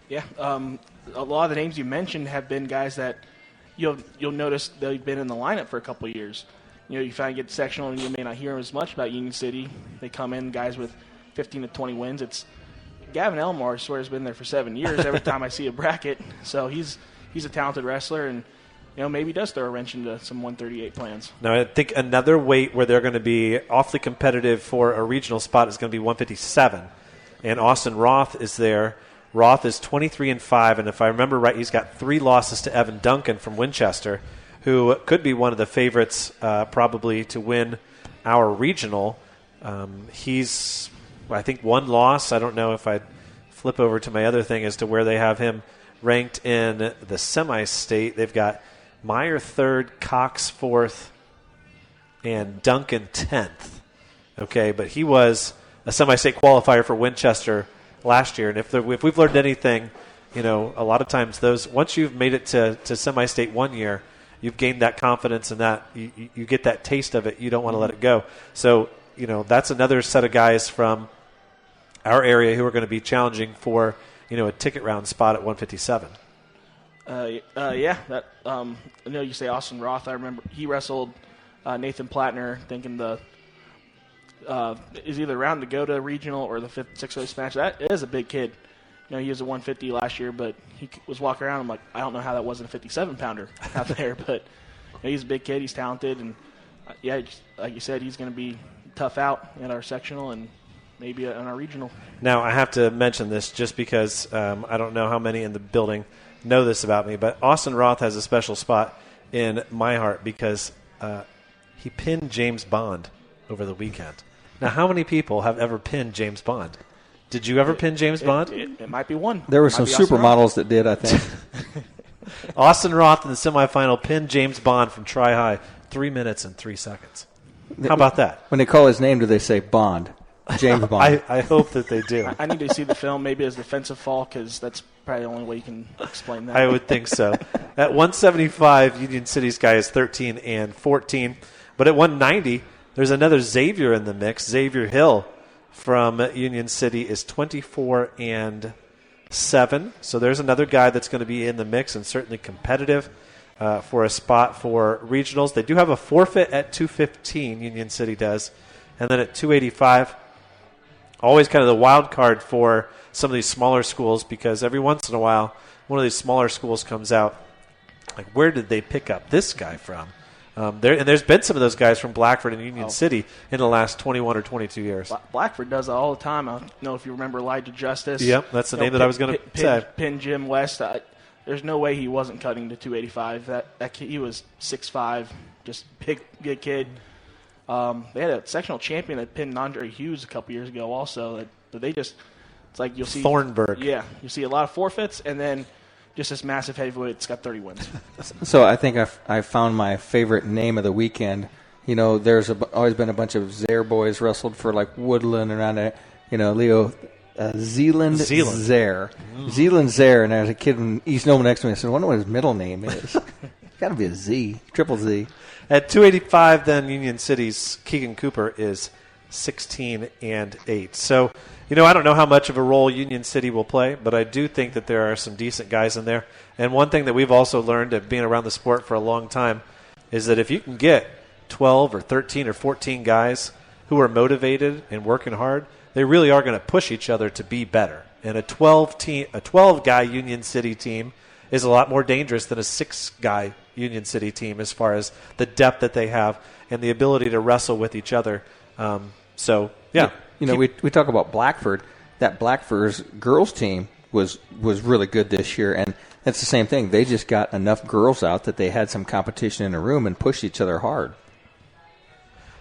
Yeah, a lot of the names you mentioned have been guys that you'll notice they've been in the lineup for a couple of years. You know, you finally get sectional and you may not hear as much about Union City. They come in, guys with 15 to 20 wins. It's Gavin Elmore, I swear, has been there for 7 years every time I see a bracket. So he's a talented wrestler, and maybe does throw a wrench into some 138 plans. Now, I think another weight where they're going to be awfully competitive for a regional spot is going to be 157. And Austin Roth is there. Roth is 23-5, and if I remember right, he's got 3 losses to Evan Duncan from Winchester, who could be one of the favorites probably to win our regional. He's, I think, 1 loss. I don't know if I'd flip over to my other thing as to where they have him ranked in the semi-state. They've got Meyer 3rd, Cox 4th, and Duncan 10th. Okay, but he was a semi-state qualifier for Winchester last year, and if we've learned anything, a lot of times those, once you've made it to semi-state one year, you've gained that confidence and that you get that taste of it. You don't want to let it go. So, that's another set of guys from our area who are going to be challenging for, a ticket round spot at 157. Yeah. That I know you say Austin Roth. I remember he wrestled Nathan Plattner, I think, in the is either around to go to regional or the 5th, 6th race match. That is a big kid. He was a 150 last year, but he was walking around. I'm like, I don't know how that wasn't a 57-pounder out there, but he's a big kid. He's talented, and like you said, he's going to be tough out in our sectional and maybe in our regional. Now, I have to mention this just because I don't know how many in the building know this about me, but Austin Roth has a special spot in my heart because he pinned James Bond over the weekend. Now, how many people have ever pinned James Bond? Did you ever pin James Bond? It might be one. There were some supermodels that did, I think. Austin Roth in the semifinal pinned James Bond from Tri-High 3 minutes and 3 seconds. How about that? When they call his name, do they say Bond? James Bond. I hope that they do. I need to see the film, maybe as defensive fall, because that's probably the only way you can explain that. I would think so. At 175, Union City's guy is 13 and 14. But at 190, there's another Xavier in the mix. Xavier Hill from Union City is 24 and 7. So there's another guy that's going to be in the mix and certainly competitive for a spot for regionals. They do have a forfeit at 215, Union City does. And then at 285, always kind of the wild card for some of these smaller schools, because every once in a while one of these smaller schools comes out. Like, where did they pick up this guy from? There's been some of those guys from Blackford and Union City in the last 21 or 22 years. Blackford does that all the time. I don't know if you remember Elijah Justice. Yep, that's the name that I was going to say. Pin Jim West. There's no way he wasn't cutting to 285. That kid, he was 6'5", just big kid. They had a sectional champion that pinned Andre Hughes a couple years ago also. But they just, it's like you'll see. Thornburg. Yeah, you see a lot of forfeits, and then just this massive heavyweight that's got 30 wins. So I think I found my favorite name of the weekend. There's always been a bunch of Zare boys wrestled for like Woodland around there. Leo Zealand Zare. Zealand Zare, and there's a kid in East Nome next to me. I said, I wonder what his middle name is. It's got to be a Z, triple Z. At 285, then Union City's Keegan Cooper is 16 and 8. So, I don't know how much of a role Union City will play, but I do think that there are some decent guys in there. And one thing that we've also learned of being around the sport for a long time is that if you can get 12 or 13 or 14 guys who are motivated and working hard, they really are going to push each other to be better. And a 12-guy Union City team is a lot more dangerous than a 6-guy Union City team as far as the depth that they have and the ability to wrestle with each other. We talk about Blackford. That Blackford's girls team was really good this year, and it's the same thing. They just got enough girls out that they had some competition in the room and pushed each other hard.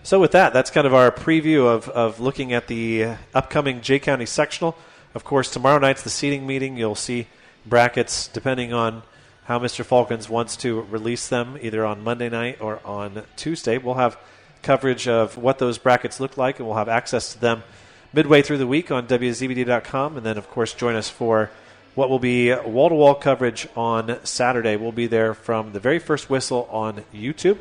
So with that, that's kind of our preview of looking at the upcoming Jay County sectional. Of course, tomorrow night's the seating meeting. You'll see brackets depending on how Mr. Falcons wants to release them, either on Monday night or on Tuesday. We'll have coverage of what those brackets look like, and we'll have access to them midway through the week on WZBD.com. And then, of course, join us for what will be wall-to-wall coverage on Saturday. We'll be there from the very first whistle on YouTube.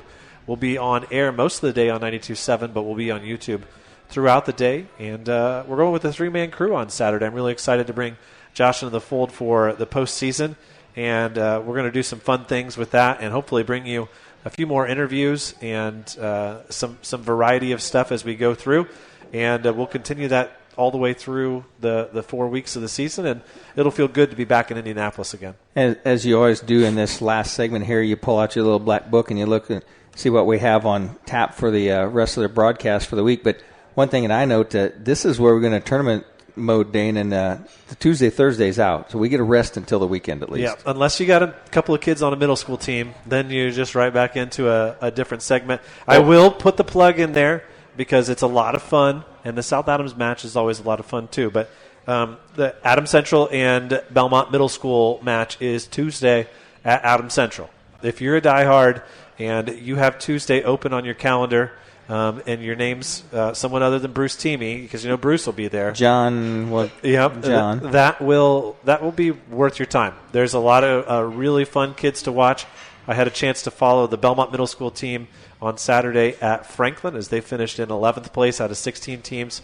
We'll be on air most of the day on 92.7, but we'll be on YouTube throughout the day. And we're going with a 3-man crew on Saturday. I'm really excited to bring Josh into the fold for the postseason. And we're going to do some fun things with that and hopefully bring you a few more interviews and some variety of stuff as we go through. And we'll continue that all the way through the 4 weeks of the season, and it'll feel good to be back in Indianapolis again. As you always do in this last segment here, you pull out your little black book and you look and see what we have on tap for the rest of the broadcast for the week. But one thing that I note, this is where we're going to tournament mode, Dane, and the Tuesday, Thursday's out. So we get a rest until the weekend at least. Yeah, unless you got a couple of kids on a middle school team, then you're just right back into a different segment. I will put the plug in there because it's a lot of fun, and the South Adams match is always a lot of fun too. But the Adams Central and Belmont Middle School match is Tuesday at Adams Central. If you're a diehard and you have Tuesday open on your calendar, and your name's someone other than Bruce Teamy, because Bruce will be there. John. That will be worth your time. There's a lot of really fun kids to watch. I had a chance to follow the Belmont Middle School team on Saturday at Franklin as they finished in 11th place out of 16 teams,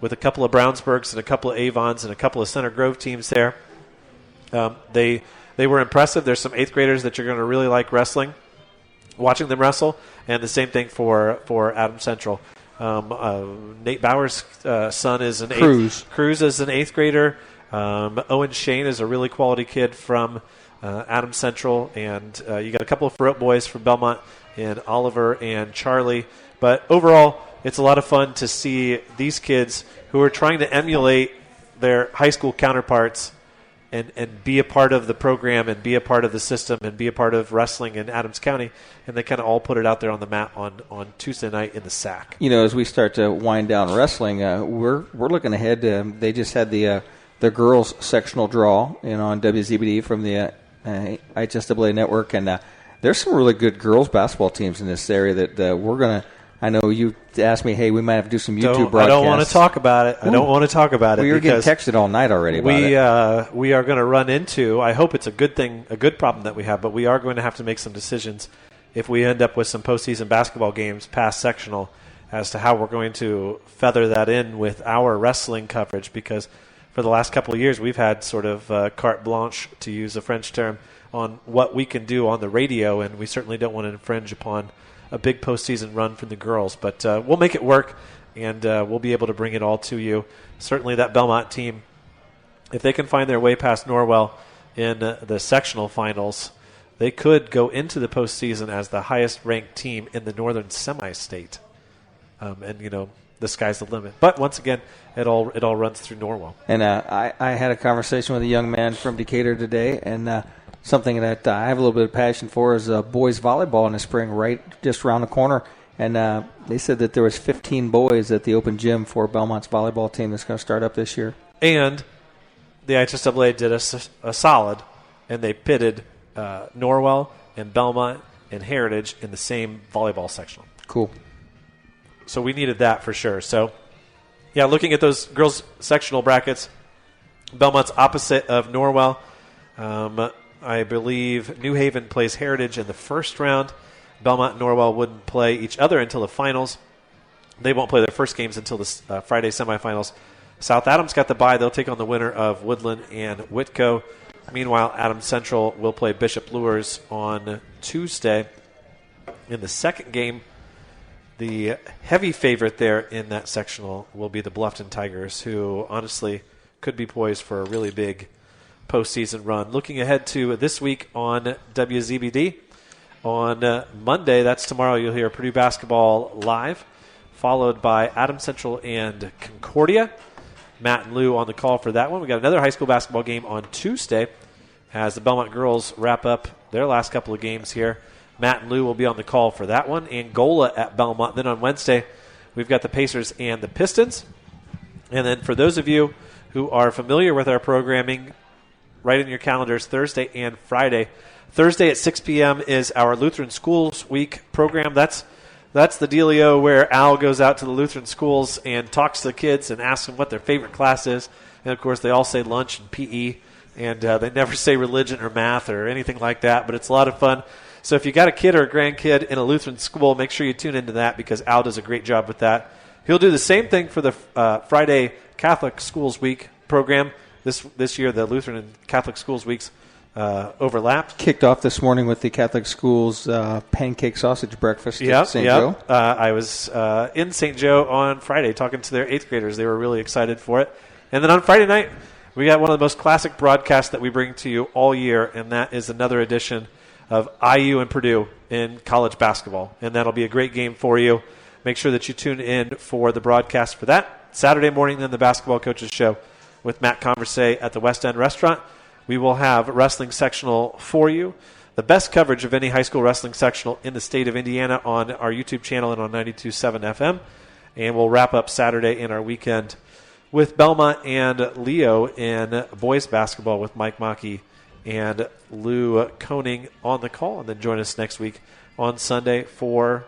with a couple of Brownsburgs and a couple of Avons and a couple of Center Grove teams there. They were impressive. There's some 8th graders that you're going to really like watching them wrestle, and the same thing for Adams Central. Nate Bauer's son is an Cruz is an 8th grader. Owen Shane is a really quality kid from Adams Central, and you got a couple of Farote boys from Belmont, and Oliver and Charlie. But overall, it's a lot of fun to see these kids who are trying to emulate their high school counterparts and be a part of the program and be a part of the system and be a part of wrestling in Adams County, and they kind of all put it out there on the mat on Tuesday night in the SAC. As we start to wind down wrestling, we're looking ahead. They just had the girls sectional draw on WZBD from the HSAA network, and there's some really good girls basketball teams in this area that we're going to. I know you asked me, hey, we might have to do some YouTube broadcasts. I don't want to talk about it. I don't want to talk about it. We were getting texted all night already about it. We are going to run into, I hope it's a good thing, a good problem that we have, but we are going to have to make some decisions if we end up with some postseason basketball games past sectional as to how we're going to feather that in with our wrestling coverage, because for the last couple of years we've had sort of carte blanche, to use a French term, on what we can do on the radio, and we certainly don't want to infringe upon a big postseason run from the girls. But we'll make it work, and we'll be able to bring it all to you. Certainly that Belmont team, if they can find their way past Norwell in the sectional finals, they could go into the postseason as the highest-ranked team in the northern semi-state. And, the sky's the limit. But once again, it all runs through Norwell. And I had a conversation with a young man from Decatur today, and something that I have a little bit of passion for is boys volleyball in the spring, right just around the corner. And they said that there was 15 boys at the open gym for Belmont's volleyball team that's going to start up this year. And the HSAA did a solid, and they pitted Norwell and Belmont and Heritage in the same volleyball sectional. Cool. So we needed that for sure. So, yeah, looking at those girls' sectional brackets, Belmont's opposite of Norwell. I believe New Haven plays Heritage in the first round. Belmont and Norwell wouldn't play each other until the finals. They won't play their first games until the Friday semifinals. South Adams got the bye. They'll take on the winner of Woodland and Whitco. Meanwhile, Adams Central will play Bishop Luers on Tuesday. In the second game, the heavy favorite there in that sectional will be the Bluffton Tigers, who honestly could be poised for a really big postseason run. Looking ahead to this week on WZBD, on Monday, that's tomorrow, you'll hear Purdue basketball live, followed by Adams Central and Concordia. Matt and Lou on the call for that one. We got another high school basketball game on Tuesday as the Belmont girls wrap up their last couple of games here. Matt and Lou will be on the call for that one. Angola at Belmont. Then on Wednesday, we've got the Pacers and the Pistons. And then for those of you who are familiar with our programming, write in your calendars Thursday and Friday. Thursday at 6 p.m. is our Lutheran Schools Week program. That's the dealio where Al goes out to the Lutheran schools and talks to the kids and asks them what their favorite class is. And, of course, they all say lunch and PE, and they never say religion or math or anything like that, but it's a lot of fun. So if you got a kid or a grandkid in a Lutheran school, make sure you tune into that because Al does a great job with that. He'll do the same thing for the Friday Catholic Schools Week program. This year, the Lutheran and Catholic Schools Weeks overlapped. Kicked off this morning with the Catholic Schools pancake sausage breakfast at St. Joe. I was in St. Joe on Friday talking to their 8th graders. They were really excited for it. And then on Friday night, we got one of the most classic broadcasts that we bring to you all year, and that is another edition of IU and Purdue in college basketball. And that'll be a great game for you. Make sure that you tune in for the broadcast for that. Saturday morning, then the Basketball Coaches Show with Matt Conversay at the West End Restaurant. We will have wrestling sectional for you. The best coverage of any high school wrestling sectional in the state of Indiana on our YouTube channel and on 92.7 FM. And we'll wrap up Saturday in our weekend with Belmont and Leo in boys basketball with Mike Mackey and Lou Koning on the call. And then join us next week on Sunday for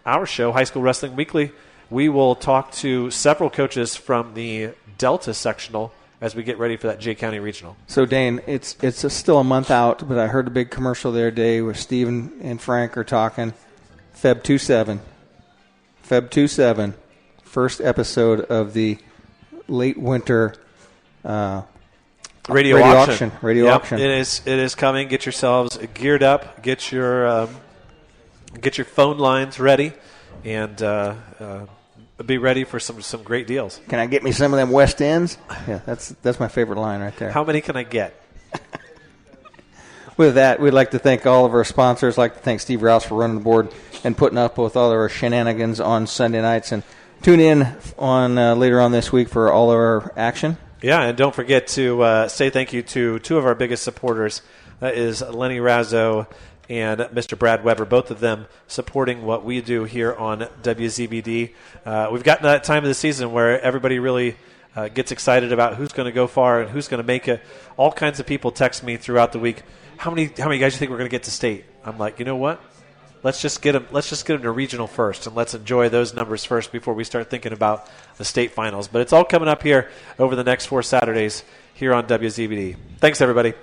our show, High School Wrestling Weekly. We will talk to several coaches from the Delta sectional as we get ready for that Jay County Regional. So, Dane, it's still a month out, but I heard a big commercial the other day where Steven and Frank are talking. Feb 27, first episode of the late winter radio auction. It is coming. Get yourselves geared up. Get your phone lines ready, and be ready for some great deals. Can I get me some of them West Ends? Yeah, that's my favorite line right there. How many can I get? With that, we'd like to thank all of our sponsors. I'd like to thank Steve Rouse for running the board and putting up with all of our shenanigans on Sunday nights. And tune in on later on this week for all of our action. Yeah, and don't forget to say thank you to two of our biggest supporters. That is Lenny Razzo and Mr. Brad Weber, both of them supporting what we do here on WZBD. We've gotten to that time of the season where everybody really gets excited about who's going to go far and who's going to make it. All kinds of people text me throughout the week, how many guys do you think we're going to get to state? I'm like, you know what? Let's just get them to regional first, and let's enjoy those numbers first before we start thinking about the state finals. But it's all coming up here over the next 4 Saturdays here on WZBD. Thanks, everybody.